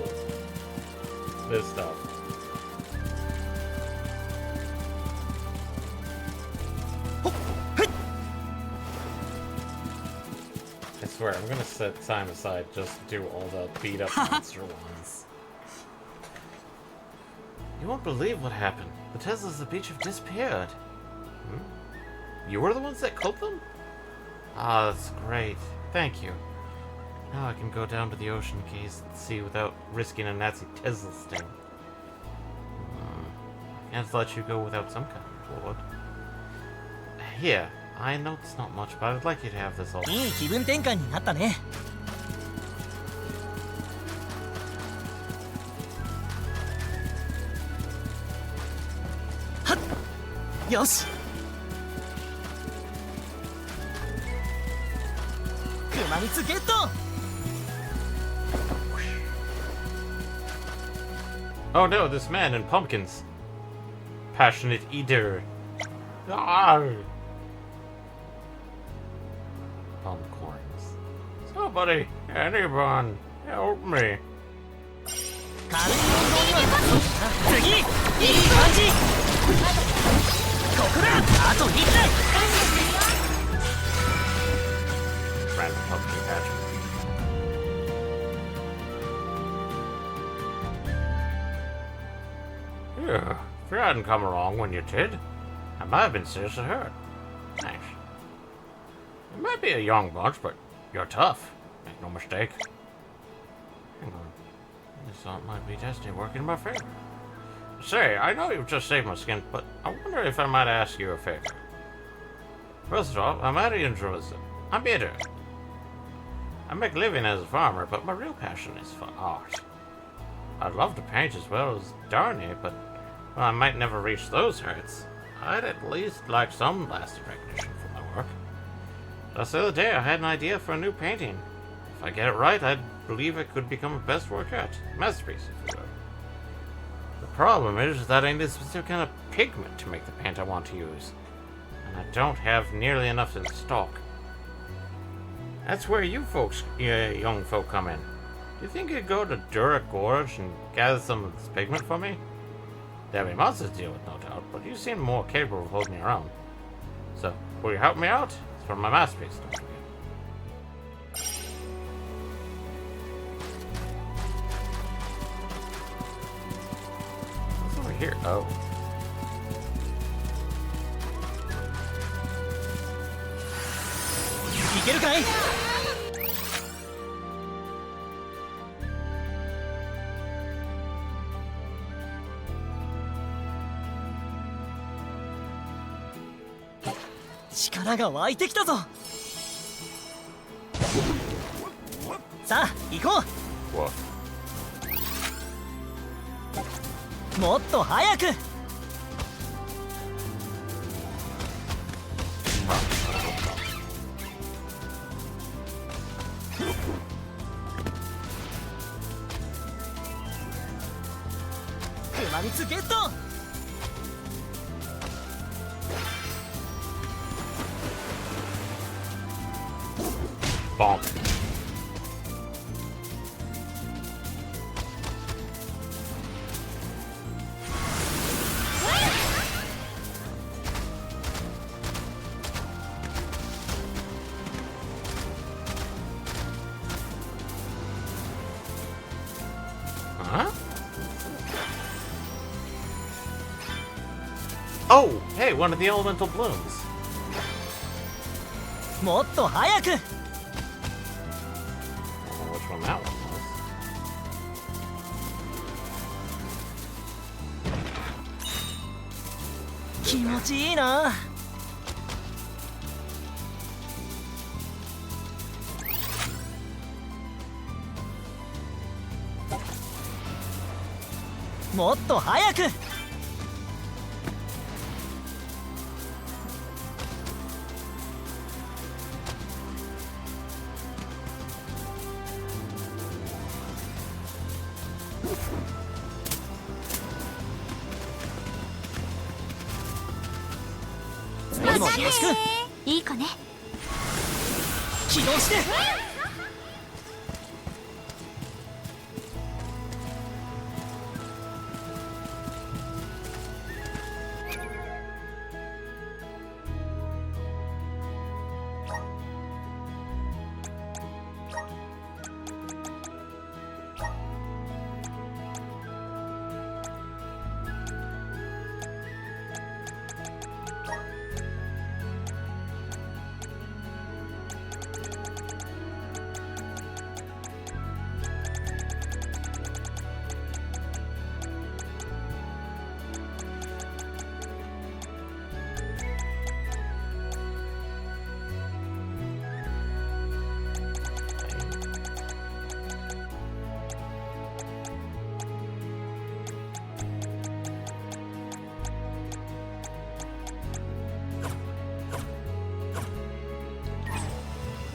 Speaker 1: this stuff. I swear, I'm gonna set time aside just to do all the beat up monster ones. You won't believe what happened. The Teslas at the beach have disappeared. You were the ones that killed them? Ah, that's great. Thank you. Now I can go down to the ocean case and see without risking a Nazi Tesla sting. I can't let you go without some kind of reward. Here, I know it's not much, but I would like you to have this also.
Speaker 7: いい気分転換になったね。はっ、よし。熊蜜ゲット。
Speaker 1: Oh no, this man in pumpkins. Passionate eater. Ah! Pumpcorns. Somebody, anyone, help me.
Speaker 7: 軽い運動には次いい感じここだあと1台
Speaker 1: Random pumpkin patch. Yeah, if you hadn't come along when you did, I might have been seriously hurt. Thanks. You might be a young bunch, but you're tough. Make no mistake. Hang on. This thought might be destiny working in my favor. Say, I know you've just saved my skin, but I wonder if I might ask you a favor. First of all, I'm out of Jerusalem. I'm bitter. I make a living as a farmer, but my real passion is for art. I'd love to paint as well as Darnay, but well, I might never reach those heights. I'd at least like some lasting recognition for my work. Just the other day, I had an idea for a new painting. If I get it right, I believe it could become a best work yet. Masterpiece, if you will. The problem is that I need a specific kind of pigment to make the paint I want to use. And I don't have nearly enough in stock. That's where you folks, young folk, come in. Do you think you'd go to Dura Gorge and gather some of this pigment for me? There'll be monsters to deal with, no doubt, but you seem more capable of holding your own. So, will you help me out? It's for my masterpiece, don't forget. What's over here? Oh.
Speaker 7: いけるかい力が湧いてきたぞさあ行こ
Speaker 1: Whoa.
Speaker 7: うもっと早く熊蜜ゲット
Speaker 1: Bonk. Huh? Oh, hey, one of the elemental blooms.
Speaker 7: もっと早く
Speaker 1: I don't know which one that one was.
Speaker 7: 気持ちいいなもっと早く次もよろしく
Speaker 4: いい子ね。
Speaker 7: 起動して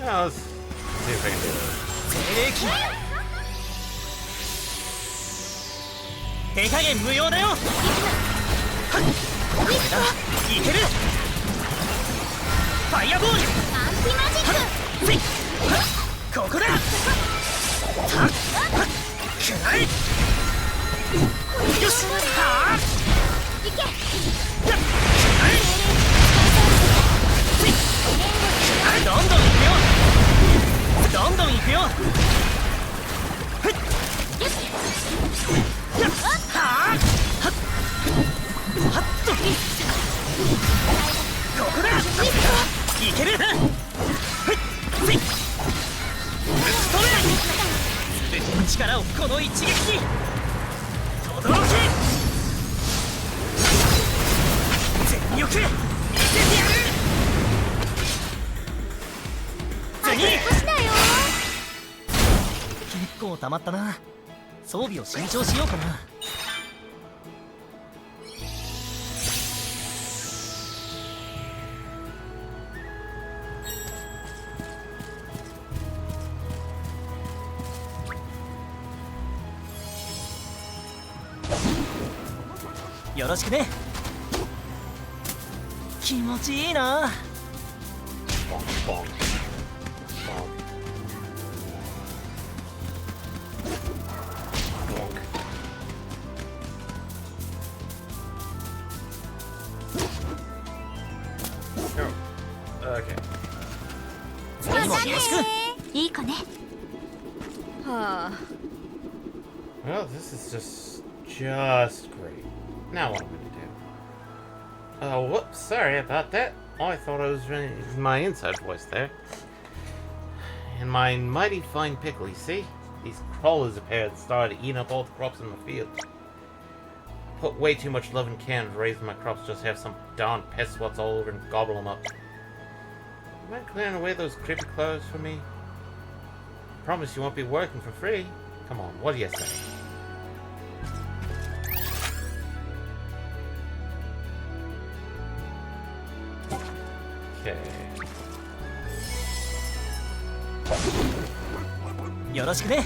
Speaker 1: Yeah, let's see if I can do this.
Speaker 7: 精霊機手加減無用だよはっこれだいけるファイアボール
Speaker 6: アンティマジック
Speaker 7: せいはっここだはっはっくらいよしはあ
Speaker 6: 行け。
Speaker 7: どんどん行くよどんどん行くよはあはっとここだいけるぶっ飛べ全ての力をこの一撃に轟け全力見せてやる次
Speaker 6: 少しだよ。
Speaker 7: 結構溜まったな装備を新調しようかなよろしくね気持ちいいな
Speaker 1: Bonk, bonk. Bonk. Oh. Okay.
Speaker 7: 次もよろしく
Speaker 4: いい子ね。
Speaker 6: はあ。
Speaker 1: Well, this is just great. Now what am I gonna do? Oh, whoops, sorry about that. I thought I was running my inside voice there. And my mighty fine pickle, you see? These crawlers appeared and started eating up all the crops in the field. Put way too much love and care into raising my crops just to have some darn pest swats all over and gobble them up. You mind clearing away those creepy clothes for me? I promise you won't be working for free. Come on, what do you say? Okay.
Speaker 7: よろしくね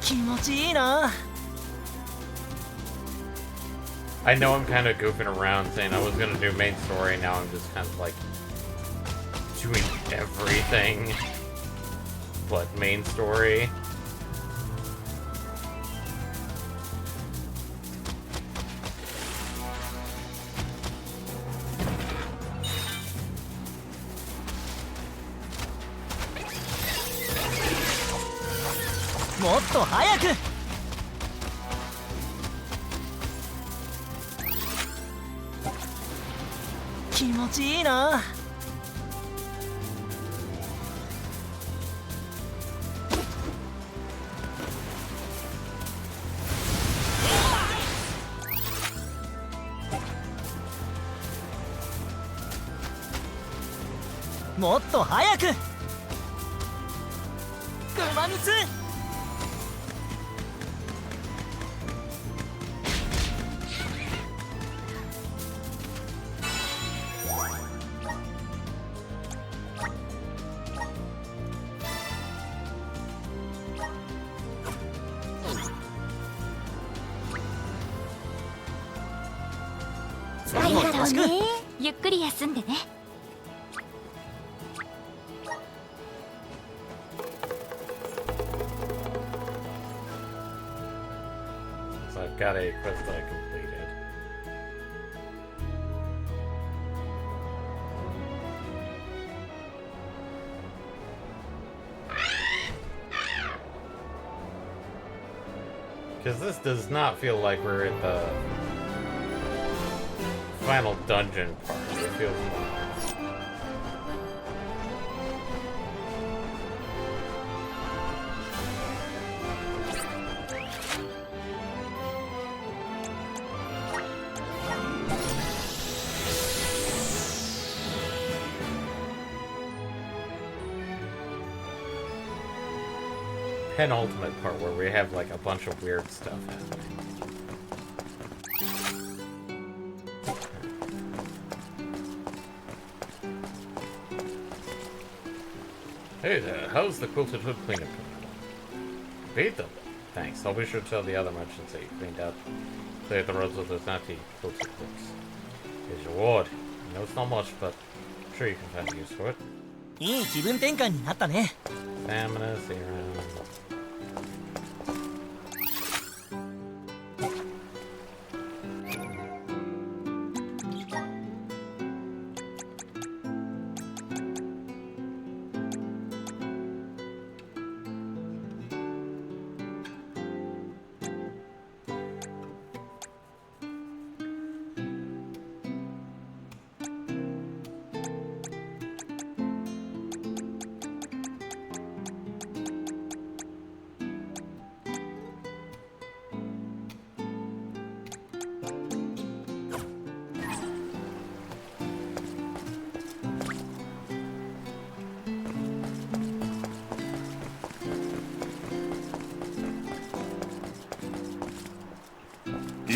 Speaker 7: 気持ちいいな
Speaker 1: I know I'm kind of goofing around saying I was going to do main story, now I'm just kind of like doing everything but main story.
Speaker 7: もっと早く気持ちいいなもっと早く熊蜜
Speaker 4: ありがとうね。ゆっくり休んでね。
Speaker 1: So I've got a quest that I completed. Because this does not feel like we're at the final dungeon part. It feels more. Penultimate part where we have like a bunch of weird stuff happening. Hey there, how's the quilted hood cleanup coming? Beat them. Thanks, I'll be sure to tell the other merchants that you cleaned out. Cleared the roads with those naughty quilted hoods. Here's your reward. I know it's not much, but I'm sure you can find a use for it.
Speaker 7: いい気分転換になったね
Speaker 1: Stamina, serum.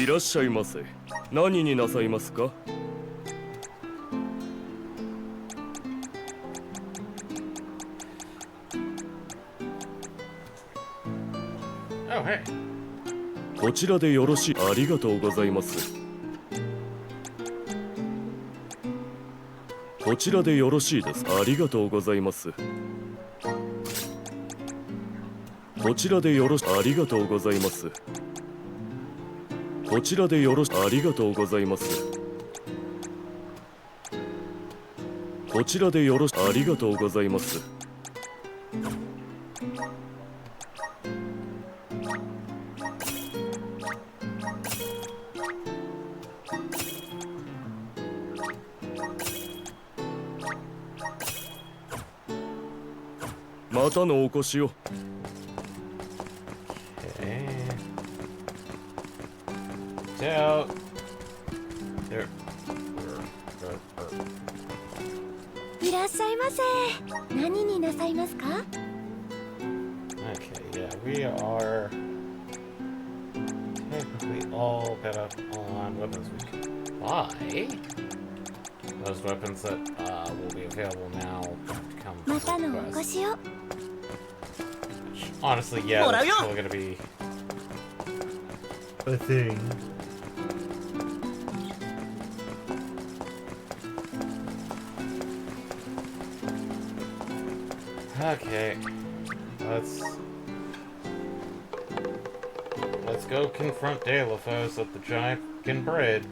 Speaker 8: いらっしゃいませ。何になさいますか？
Speaker 1: Oh, hey.
Speaker 8: こちらでよろしい。ありがとうございます。こちらでよろしいです。ありがとうございます。こちらでよろし、ありがとうございます。こちらでよろし、ありがとうございます。こちらでよろし、ありがとうございます。またのお越しを。
Speaker 1: Okay. So, there.
Speaker 6: いらっしゃいませ。何になさいますか？
Speaker 1: Okay, yeah, we are technically all got up on weapons we can buy. Those weapons that will be available now have to come
Speaker 6: ま
Speaker 1: from
Speaker 6: たのお
Speaker 1: request.
Speaker 6: 越しを。
Speaker 1: Honestly, yeah, that's still gonna be a thing. Okay, let's go confront Dalefos at the giant fucking bridge.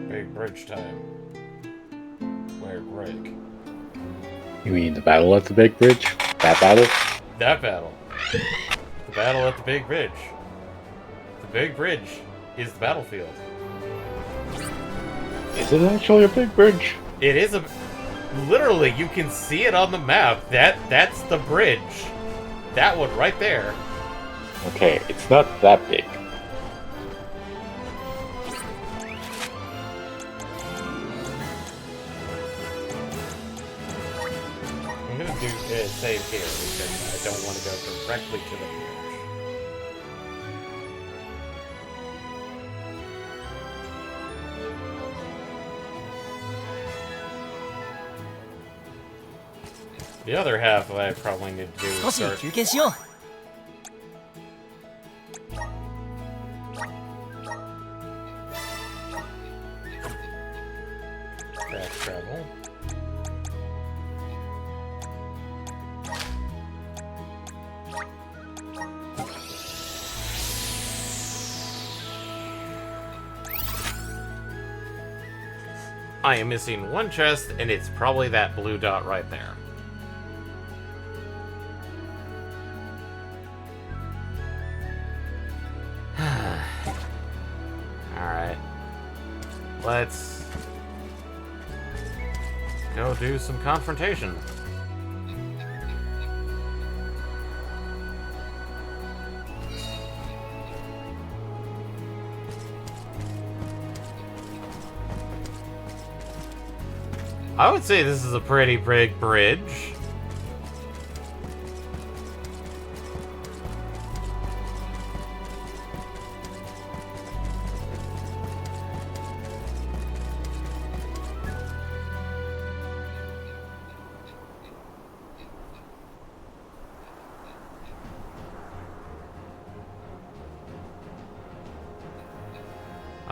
Speaker 1: Big bridge time. Where Greg?
Speaker 3: You mean the battle at the big bridge? That battle?
Speaker 1: That battle. The battle at the big bridge. The big bridge is the battlefield.
Speaker 3: Is it actually a big bridge?
Speaker 1: It is a... Literally, you can see it on the map. That's the bridge. That one right there.
Speaker 3: Okay, it's not that big.
Speaker 1: I'm gonna do save here because I don't want to go directly to the bridge. The other half I probably need to do is
Speaker 7: 少し
Speaker 1: start
Speaker 7: 休憩しよう。
Speaker 1: fast travel. I am missing one chest, and it's probably that blue dot right there. Alright. Let's go do some confrontation. I would say this is a pretty big bridge.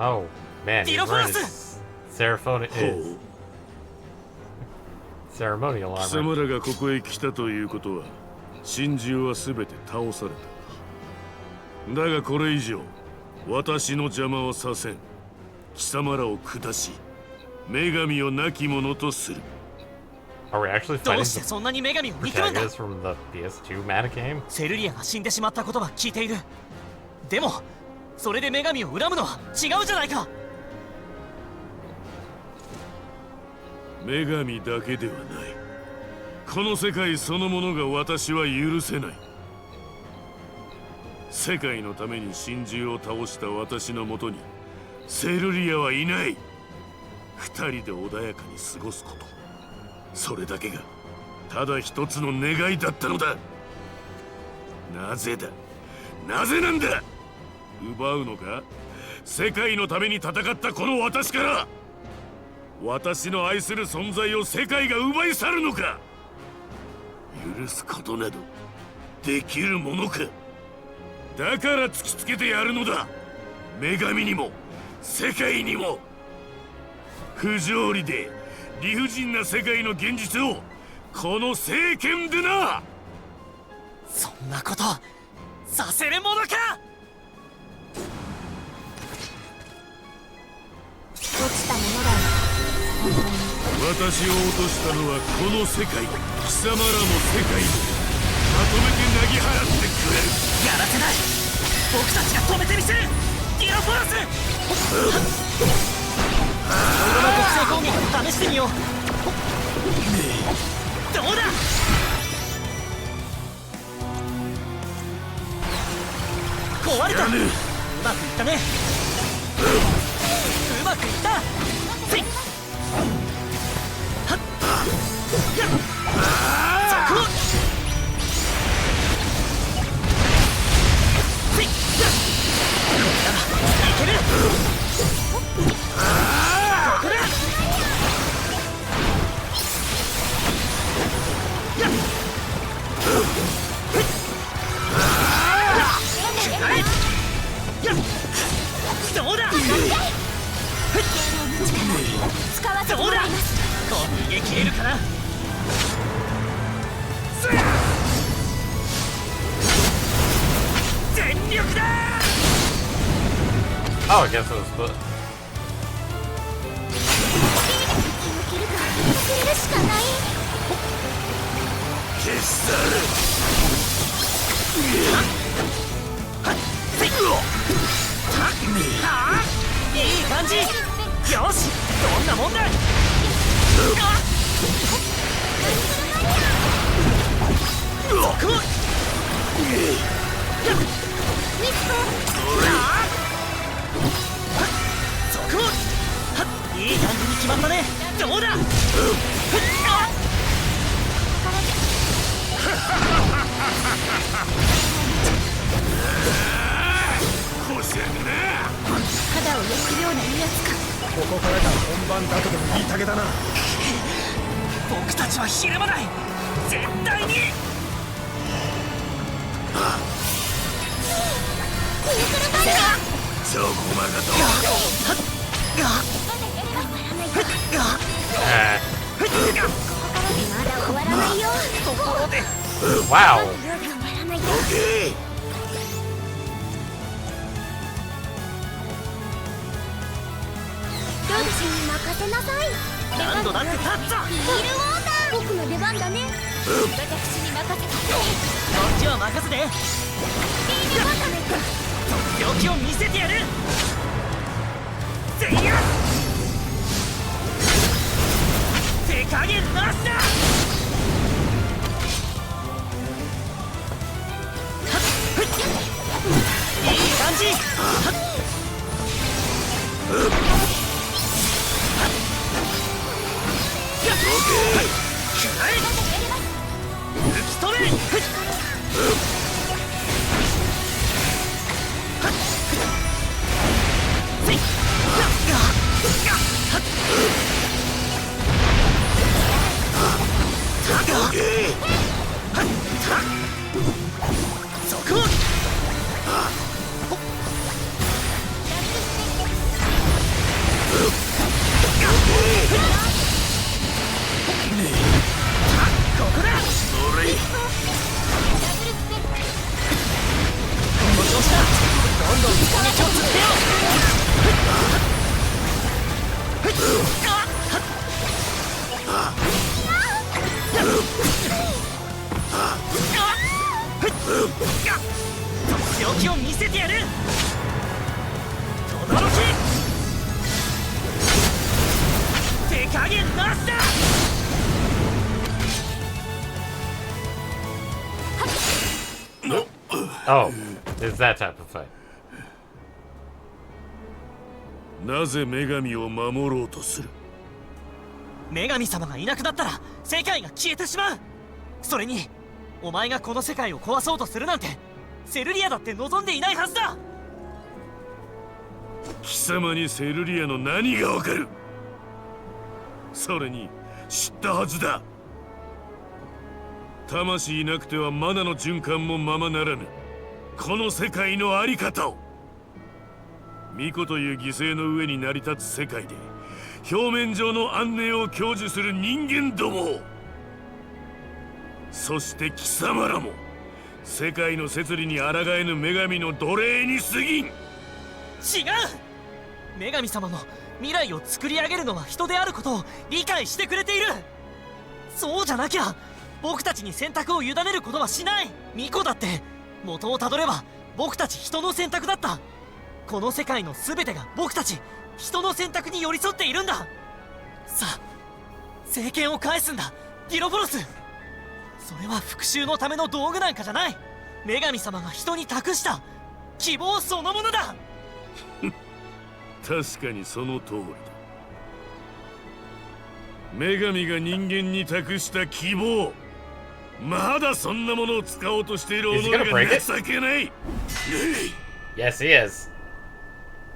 Speaker 1: Oh, man, he's wearing his ceremonial
Speaker 8: 貴
Speaker 1: armor.
Speaker 8: 様らがここへ来たということは真珠はすべて倒された。だがこれ以上私の邪魔をさせん。貴様らを下し女神を亡き者とする。
Speaker 1: Are we actually
Speaker 7: ど
Speaker 1: fighting
Speaker 7: うして
Speaker 1: the
Speaker 7: そんなに女神を憎むんだ？
Speaker 1: protagonist from the PS2 Mana game?
Speaker 7: セルリアが死んでしまったことは聞いている。でもそれで女神を恨むのは違うじゃないか。
Speaker 8: 女神だけではない。この世界そのものが私は許せない。世界のために真珠を倒した私のもとにセルリアはいない。二人で穏やかに過ごすこと、それだけがただ一つの願いだったのだ。なぜだ、なぜなんだ。奪うのか？世界のために戦ったこの私から私の愛する存在を世界が奪い去るのか？許すことなどできるものか？だから突きつけてやるのだ。女神にも世界にも。不条理で理不尽な世界の現実をこの聖剣でな。
Speaker 7: そんなことさせるものか。
Speaker 6: 落ちたものだよ。
Speaker 8: 私を落としたのはこの世界、貴様らも世界もまとめてなぎ払ってくれる。
Speaker 7: やらせない。僕たちが止めてみせる。ディロフォロス。いろいろな特性攻撃を試してみよう。どうだ。壊れた。うまくいったね。うまくいった。せいはっやっそこせいやっこれならいける。ここだ。やっどうだ。
Speaker 4: 使わせてもらいます。
Speaker 7: 逃げ切れるかな。全力だ。
Speaker 1: Oh, I guess it was split.
Speaker 6: 消えるしかない。
Speaker 8: 消し去
Speaker 7: いい感じ。よし、どんなもんだ。いい感じに決まったね。どうだ。
Speaker 8: こしゃくな。
Speaker 4: 肌を焼くような威圧感。
Speaker 5: ここからが本番だとでも言いたげだな。
Speaker 7: 僕たちはひるまない。絶対に。
Speaker 8: そこまでと。
Speaker 6: まだ終わらないよ。
Speaker 7: ところで
Speaker 1: Wow.
Speaker 6: どうしに任せなさい。
Speaker 7: 何度だって立つぞ。
Speaker 6: ヒールウォーター。僕の出番だね。
Speaker 4: 私に任せて。
Speaker 7: こっちは任せて。とっておきを見せてやる。せいや手加減なしだ。いい感じ。抜き取れ。そこ。ここだ。この調子だ。どんどん攻撃を続けよとっておきを見せてやる。とどろき。手加減なしだ。
Speaker 1: Oh, it's that type of fight.
Speaker 8: なぜ女神を守ろうとする？
Speaker 7: 女神様がいなくなったら世界が消えてしまう。それにお前がこの世界を壊そうとするなんてセルリアだって望んでいないはずだ。
Speaker 8: 貴様にセルリアの何がわかる。それに知ったはずだ。魂なくてはマナの循環もままならぬこの世界のあり方を。巫女という犠牲の上に成り立つ世界で表面上の安寧を享受する人間どもを、そして貴様らも世界の摂理に抗えぬ女神の奴隷に過ぎん。
Speaker 7: 違う。女神様の未来を作り上げるのは人であることを理解してくれている。そうじゃなきゃ僕たちに選択を委ねることはしない。巫女だって元をたどれば僕たち人の選択だった。この世界の全てが僕たち人の選択に寄り添っているんだ。さあ政権を返すんだディロフォロス。それは復讐のための道具なんかじゃない。女神様が人に託した希望そのものだ。
Speaker 8: 確かにその通りだ。女神が人間に託した希望、まだそんなものを使おうとしている己が情けない。
Speaker 1: Yes, he is.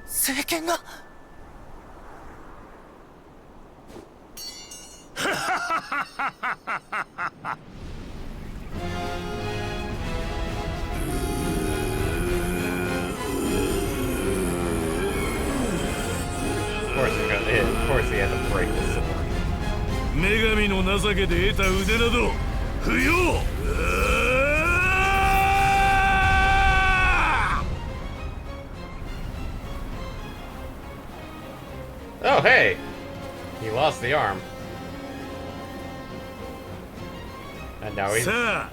Speaker 7: 政権が
Speaker 1: Of course he had to break the sword.
Speaker 8: 女神の情けで得た腕など不要。
Speaker 1: Oh, hey! He lost the arm. And now he's...
Speaker 8: さあ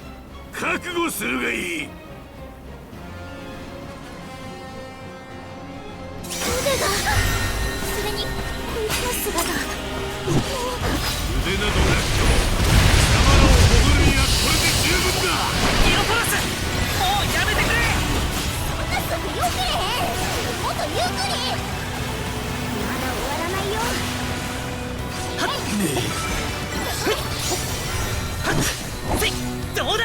Speaker 8: 覚悟するがいい。
Speaker 6: 腕が、それにこいつの姿、
Speaker 8: 腕などなくとも貴様らを誇るにはこれで十分だ。
Speaker 7: ディロフォロス、もうやめてくれ。
Speaker 6: そんなすぐよけれへん。もっとゆっくり。まだ終わらないよ。
Speaker 7: どうだ。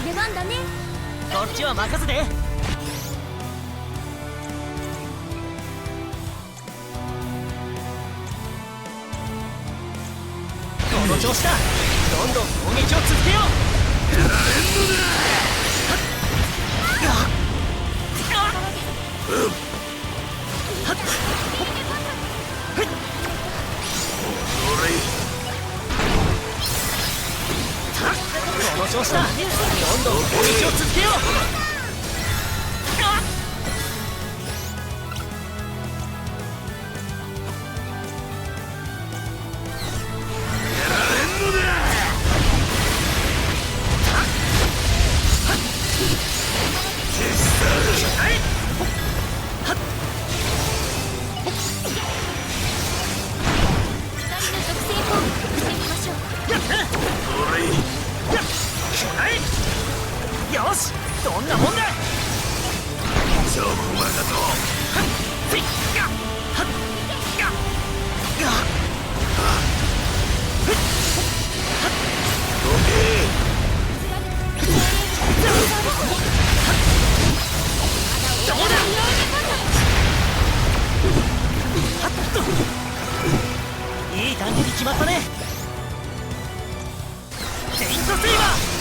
Speaker 6: 出番だね。
Speaker 7: こっちは任せて。この調子だ。どんどん攻撃を続けよう。
Speaker 8: やられんのだ。
Speaker 7: この調子だ。どんどん攻撃を続けよう。よし、どんなもんだ。
Speaker 8: 超駒だぞ。
Speaker 7: どうだ。いい感じに決まったね。ペイントセイバー。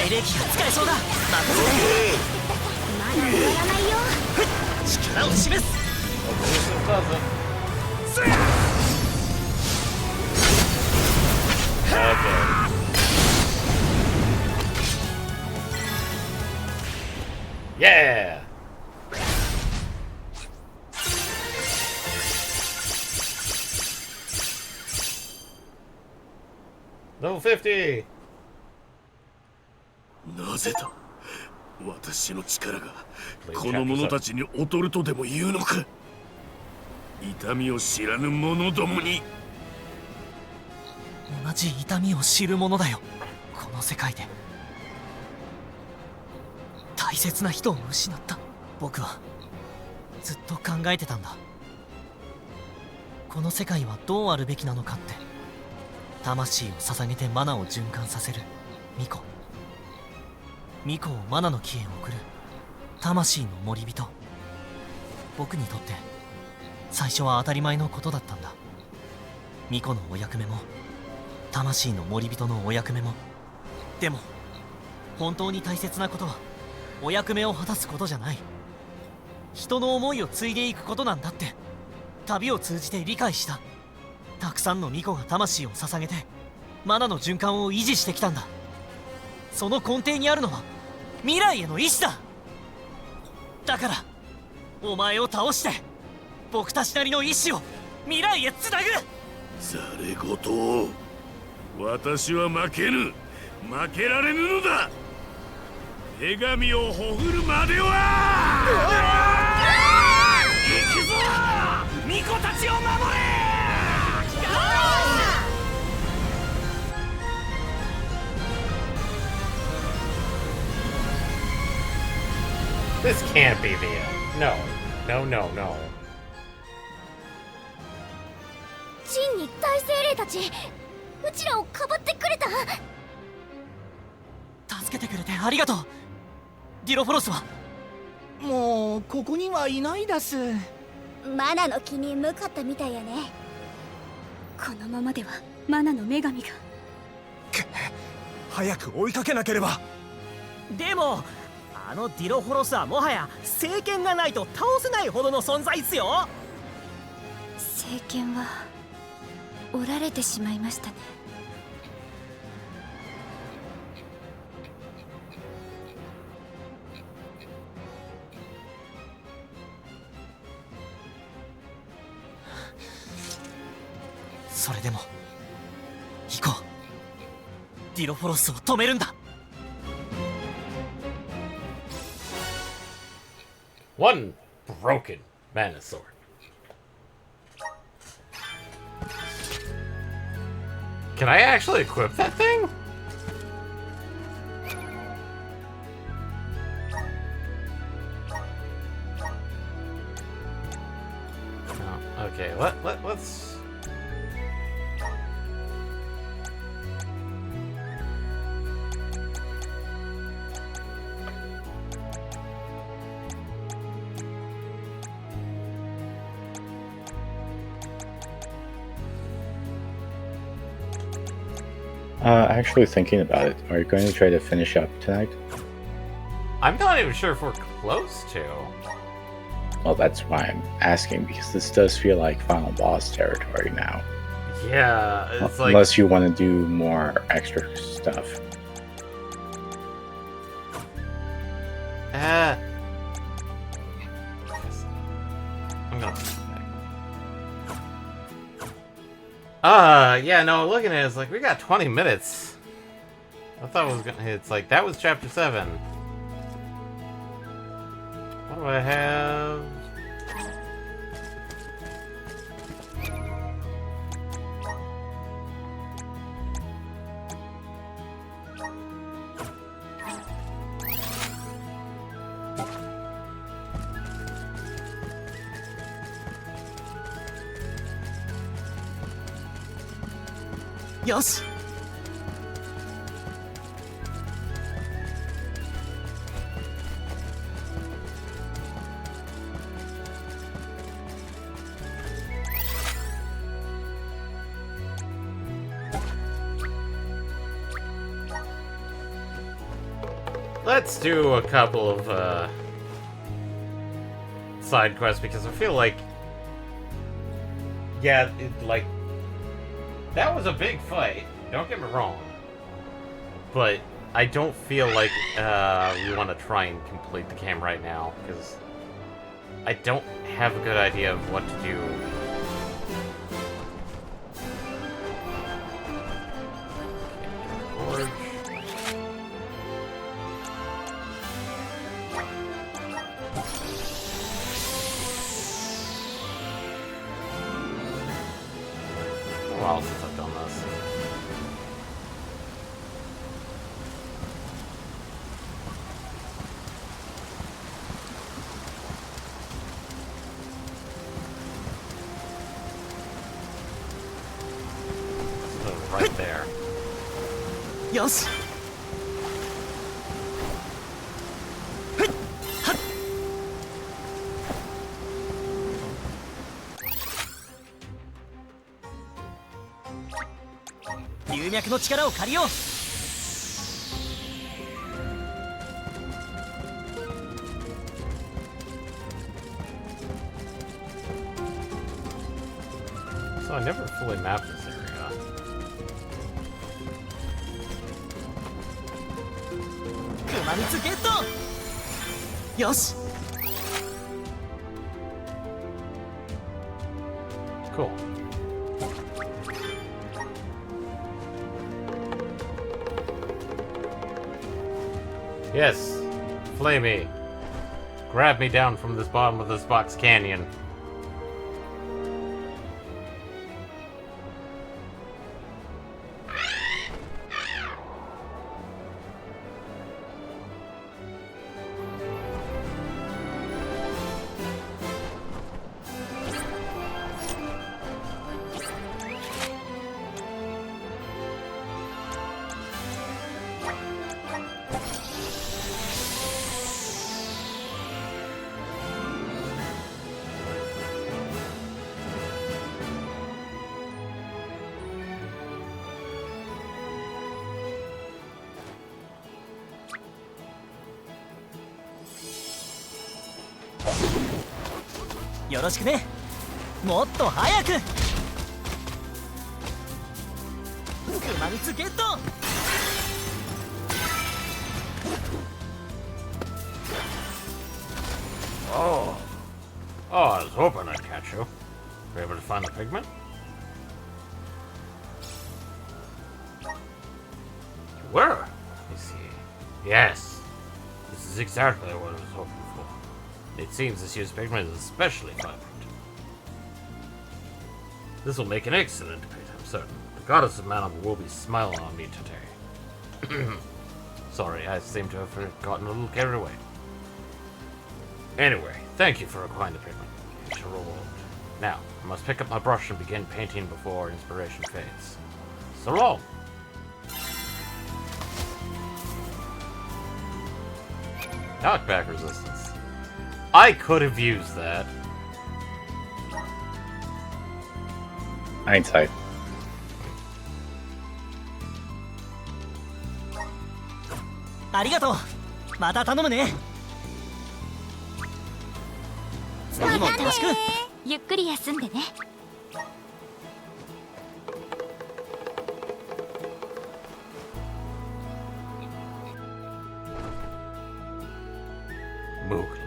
Speaker 7: エレキが使えそうだ。任せて。
Speaker 6: まだ終わらないよ。
Speaker 7: 力を示す。
Speaker 1: Okay. Yeah! Level 50!
Speaker 8: なぜだ。私の力がこの者たちに劣るとでも言うのか。痛みを知らぬ者どもに。
Speaker 7: 同じ痛みを知るものだよ、この世界で。大切な人を失った。僕はずっと考えてたんだ。この世界はどうあるべきなのかって。魂を捧げてマナを循環させる巫女。巫女をマナの木へ送る魂の守り人。僕にとって最初は当たり前のことだったんだ。巫女のお役目も魂の守り人のお役目も。でも本当に大切なことはお役目を果たすことじゃない、人の思いを継いでいくことなんだって旅を通じて理解した。たくさんの巫女が魂を捧げてマナの循環を維持してきたんだ。その根底にあるのは未来への意志だ。だからお前を倒して僕たちなりの意志を未来へつなぐ。
Speaker 8: ざれ言、私は負けぬ、負けられぬのだ。女神をほふるまでは行くぞ、巫女たちを守れ。
Speaker 1: This can't be the end. No. No, no, no.
Speaker 6: 真に大精霊たち、うちらをかばってくれた。
Speaker 7: 助けてくれてありがとう。ディロフォロスは
Speaker 9: もうここにはいないだす。
Speaker 6: マナの木に向かったみたいやね。
Speaker 4: このままではマナの女神が。
Speaker 5: 早く追いかけなければ。
Speaker 7: でもあのディロフォロスはもはや聖剣がないと倒せないほどの存在っすよ。
Speaker 4: 聖剣は折られてしまいましたね。
Speaker 7: それでも行こう。ディロフォロスを止めるんだ。
Speaker 1: One broken mana sword. Can I actually equip that thing? Oh, okay, let's...
Speaker 3: Actually thinking about it, are you going to try to finish up tonight?
Speaker 1: I'm not even sure if we're close to.
Speaker 3: Well, that's why I'm asking, because this does feel like final boss territory now.
Speaker 1: Yeah, it's like...
Speaker 3: Unless you want to do more extra stuff.
Speaker 1: I'm gonna... yeah, no, looking at it, it's like, we got 20 minutes. I thought it was gonna... It's like, that was chapter 7. What do I have?
Speaker 7: Yes.
Speaker 1: Let's do a couple of side quests because I feel like, yeah, like that was a big fight. Don't get me wrong, but I don't feel like we want to try and complete the game right now because I don't have a good idea of what to do. Forge. A while since I've done this. right there.
Speaker 7: よし。流脈の力を借りよう。
Speaker 1: So I never fully mapped this area.
Speaker 7: Kumamitsuゲット。よし。
Speaker 1: Cool. Yes, Flamey. Grab me down from this bottom of this box canyon.
Speaker 7: よろしくね。もっと早く。熊蜜ゲット。
Speaker 1: Oh, I was hoping I'd catch you. Were you able to find the pigment? You were. Let me see. Yes, this is exactly what I was hoping for. It seems this year's pigment is especially vibrant. This will make an excellent pit, I'm certain. The goddess of mana will be smiling on me today. Sorry, I seem to have gotten a little carried away. Anyway, thank you for acquiring the pigment. It's your reward. Now, I must pick up my brush and begin painting before inspiration fades. So long! Knockback resistance. I could have used that.
Speaker 3: Hindsight.
Speaker 7: ありがとう。また頼むね。次もよろしく。
Speaker 4: ゆっくり休んでね。
Speaker 1: Moog.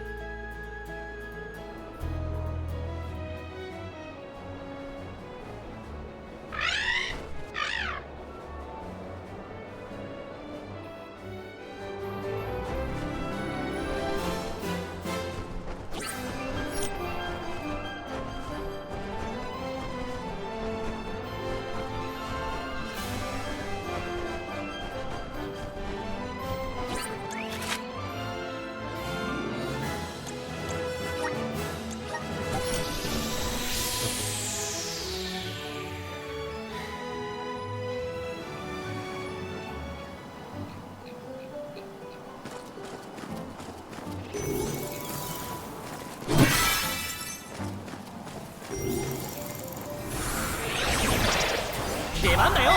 Speaker 7: 出番だよ。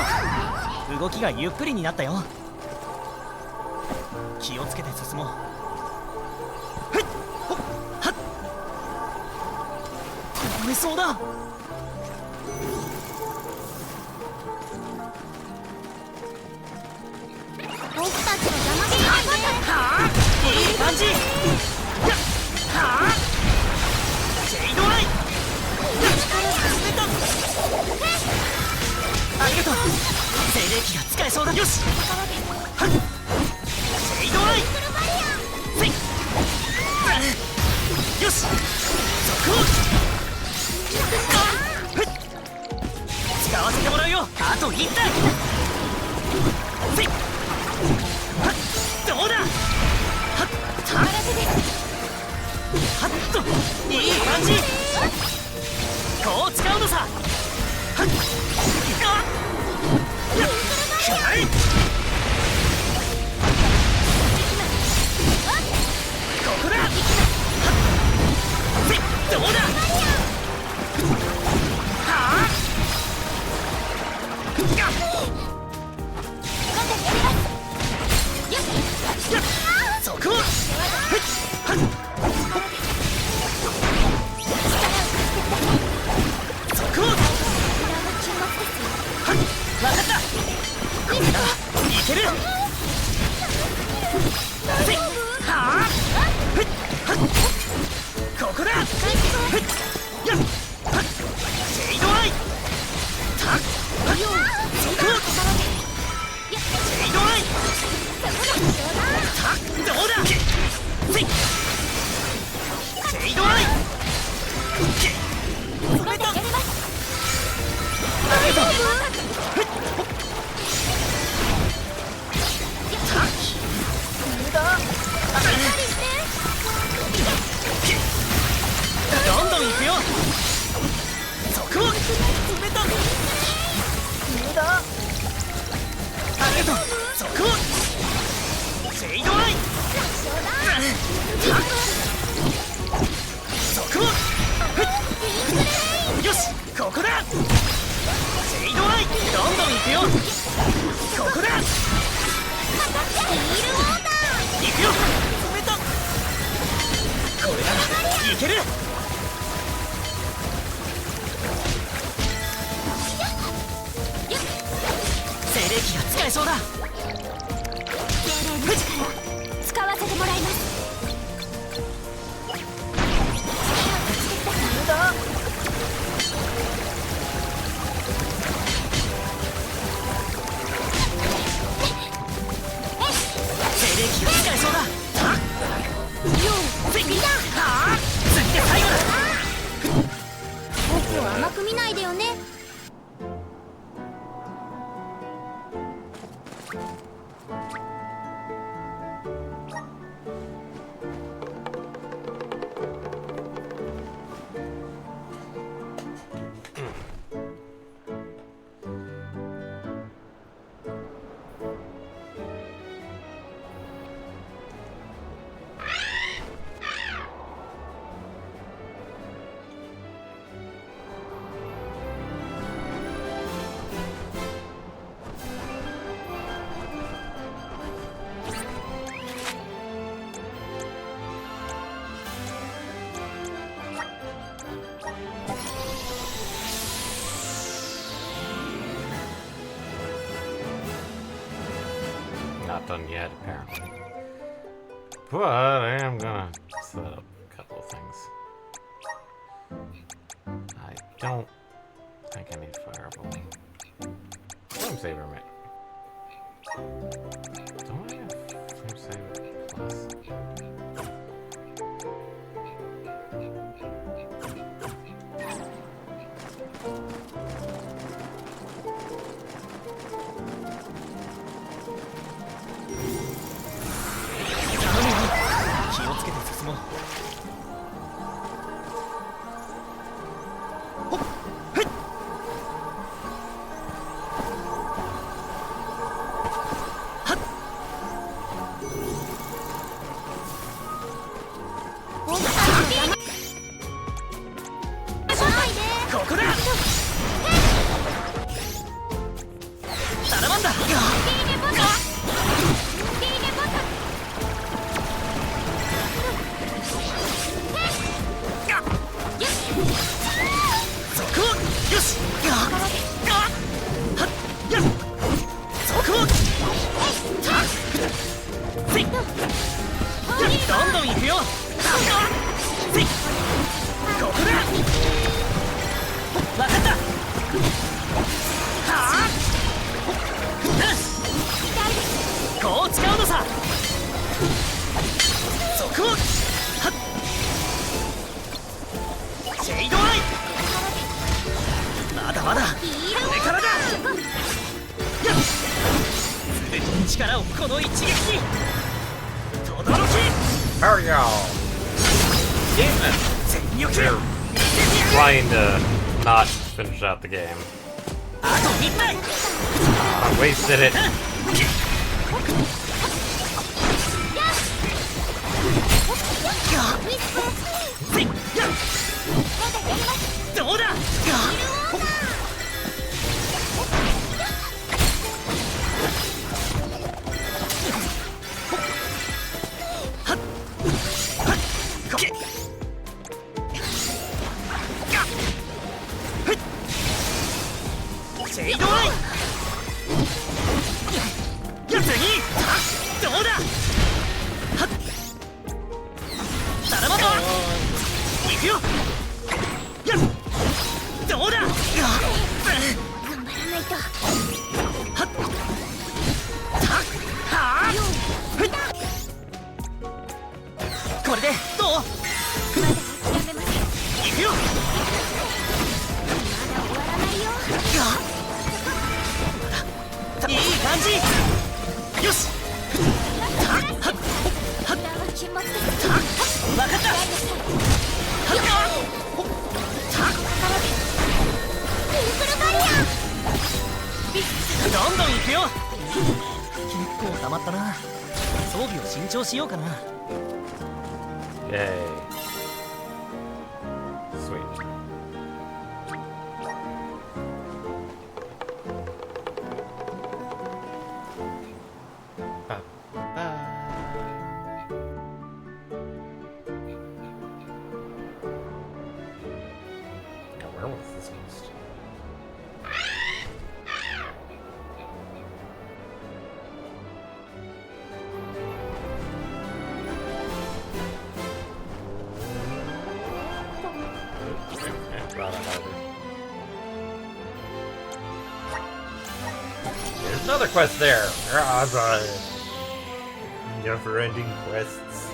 Speaker 7: 動きがゆっくりになったよ。気をつけて進もう。ふっほっはっ。これそうだ。
Speaker 6: 僕たちの邪魔しないで。
Speaker 7: はあ、いい感じ。はあ、シェイドアイ。ありがとう。精霊機が使えそうだ。よし。はっ。シェイドアイ。せい。よし。速報。ふっ。使わせてもらうよ。あと1体。せい。はっ。どうだ。はっ。はっと。いい感じ。こう使うのさ。はっ。よしここだ。シェイドアイどんどん行くよ。ここだ。
Speaker 6: ヒールウォータ
Speaker 7: 行くよ。止めた。これならいける。精霊機が使えそうだ。
Speaker 4: 精霊の力使わせてもらいます。
Speaker 7: 精霊機が使えそうだ。次だ。次で最後だ。
Speaker 6: 僕を甘く見ないでよね。
Speaker 1: Not done yet, apparently. But I am gonna set up a couple of things. I don't think I need fireball. Flame saber, mate. Don't I have flame saber plus? Hurry y'all! Damn it! They're trying to not finish out the game. I wasted it. Yay. Sweet. Where was this ghost? There's another quest there. Never-ending quests.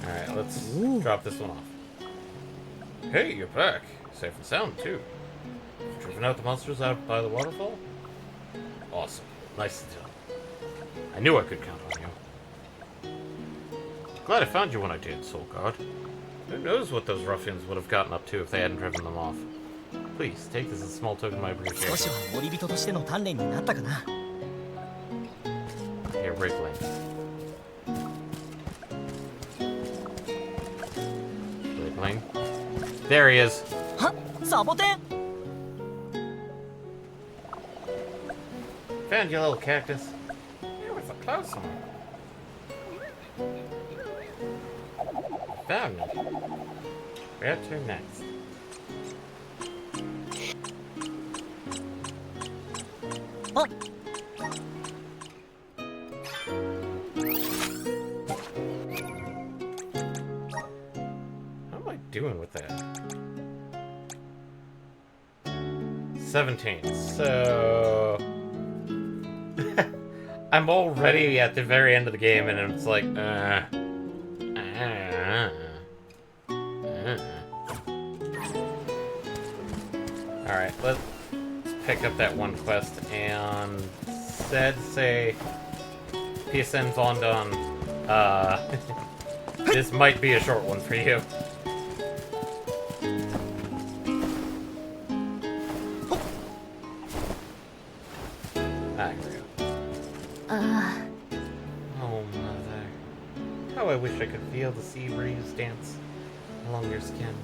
Speaker 1: Alright, let's drop this one off. Hey, you're back. Safe and sound, too. Driven out the monsters out by the waterfall? Awesome. Nicely done. I knew I could count on you. Glad I found you when I did, Soul God. Who knows what those ruffians would have gotten up to if they hadn't driven them off. Please, take this as a small token of my
Speaker 7: 少し
Speaker 1: appreciation.
Speaker 7: は森人としての鍛錬になったかな。
Speaker 1: Here, wriggling. Wriggling. There he is.
Speaker 7: はサボテン
Speaker 1: Found you, little cactus. It was a close one. Found me. Where to next?
Speaker 7: Oh.
Speaker 1: How am I doing with that? 17. So... I'm already at the very end of the game, and it's like, Alright, let's pick up that one quest, and say, PSN Vondon, this might be a short one for you. Oh, mother. How I wish I could feel the sea breeze dance along your skin.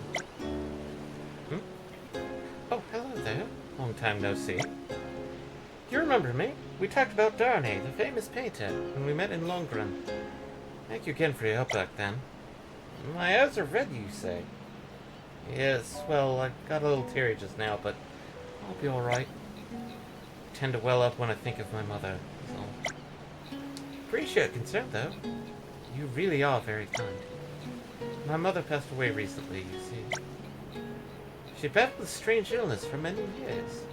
Speaker 1: Oh, hello there. Long time no see. You remember me? We talked about Darnay, the famous painter, when we met in Longren. Thank you again for your help back then. My eyes are red, you say? Yes, well, I got a little teary just now, but I'll be alright. Tend to well up when I think of my mother, so... Appreciate concern, though. You really are very kind. My mother passed away recently, you see. She battled a strange illness for many years.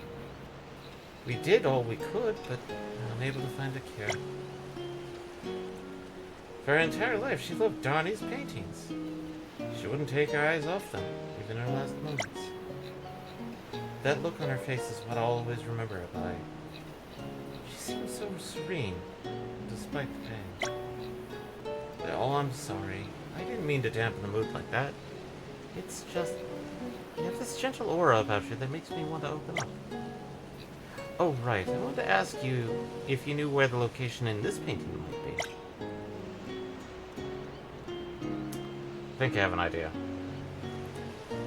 Speaker 1: We did all we could, but unable to find a cure. For her entire life, she loved Darnay's paintings. She wouldn't take her eyes off them, even in her last moments. That look on her face is what I'll always remember her by. She seemed so serene, despite the pain. Oh, I'm sorry. I didn't mean to dampen the mood like that. It's just... you have this gentle aura about you that makes me want to open up. Oh, right. I wanted to ask you if you knew where the location in this painting might be. I think I have an idea.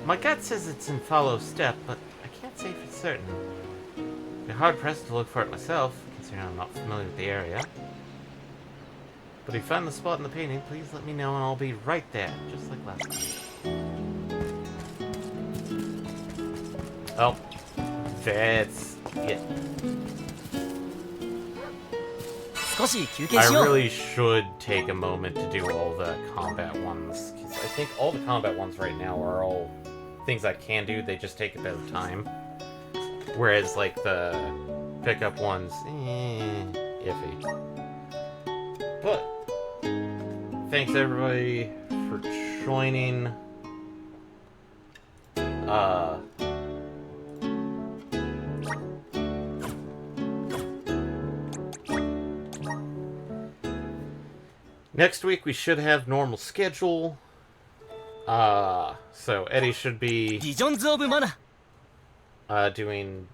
Speaker 1: My gut says it's in Follow Step, but I can't say for certain. I'd be hard-pressed to look for it myself, considering I'm not familiar with the area. But if you find the spot in the painting, please let me know and I'll be right there, just like last time. Oh, that's it.
Speaker 7: 少し休憩し
Speaker 1: I
Speaker 7: よう。
Speaker 1: really should take a moment to do all the combat ones, because I think all the combat ones right now are all things I can do, they just take a bit of time. Whereas, like, the pickup ones, iffy. But, thanks everybody for joining. Next week we should have normal schedule. So Eddie should be
Speaker 7: ビジョンズ・オブ・マナ。
Speaker 1: doing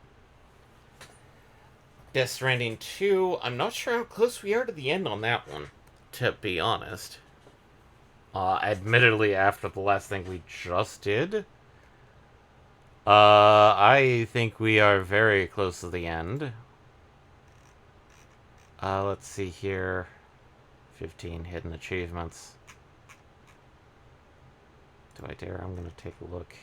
Speaker 1: Death Stranding 2. I'm not sure how close we are to the end on that one, to be honest. Admittedly, after the last thing we just did. I think we are very close to the end. Let's see here. 15 hidden achievements. Do I dare? I'm gonna take a look.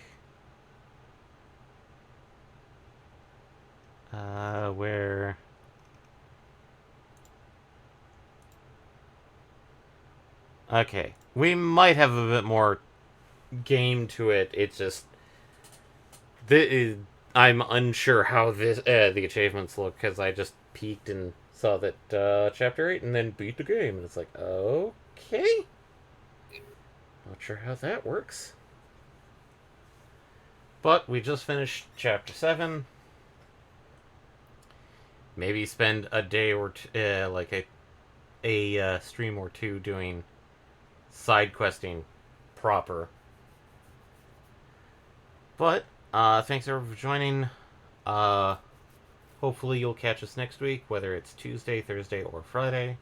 Speaker 1: Where... Okay. We might have a bit more game to it. It's just... I'm unsure how the achievements look, because I just peeked and saw that Chapter 8 and then beat the game. And it's like, okay. Not sure how that works. But we just finished Chapter 7. Maybe spend a day or two, like a stream or two doing side questing proper. But, thanks everyone for joining. Hopefully you'll catch us next week, whether it's Tuesday, Thursday, or Friday.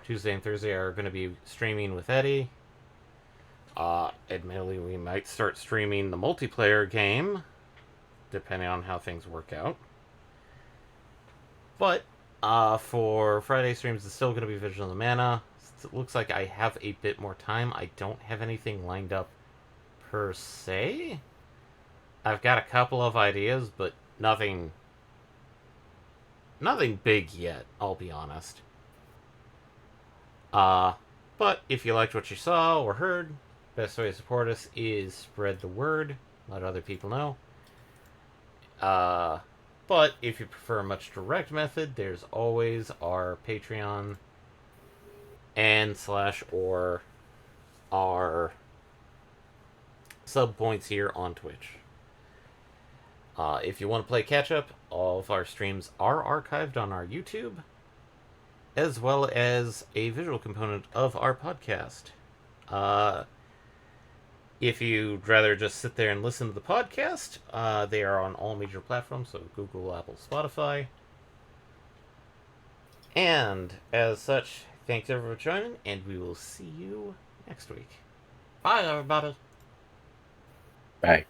Speaker 1: Tuesday and Thursday are going to be streaming with Eddie. Admittedly, we might start streaming the multiplayer game, depending on how things work out. But, for Friday streams, it's still going to be Vigil of the Mana. It looks like I have a bit more time. I don't have anything lined up per se. I've got a couple of ideas, but nothing big yet, I'll be honest. But if you liked what you saw or heard, best way to support us is spread the word, let other people know. But if you prefer a much direct method, there's always our Patreon and /or our sub points here on Twitch. If you want to play catch-up, all of our streams are archived on our YouTube, as well as a visual component of our podcast. If you'd rather just sit there and listen to the podcast, they are on all major platforms, so Google, Apple, Spotify. And, as such, thanks everyone for joining, and we will see you next week. Bye, everybody.
Speaker 3: Bye.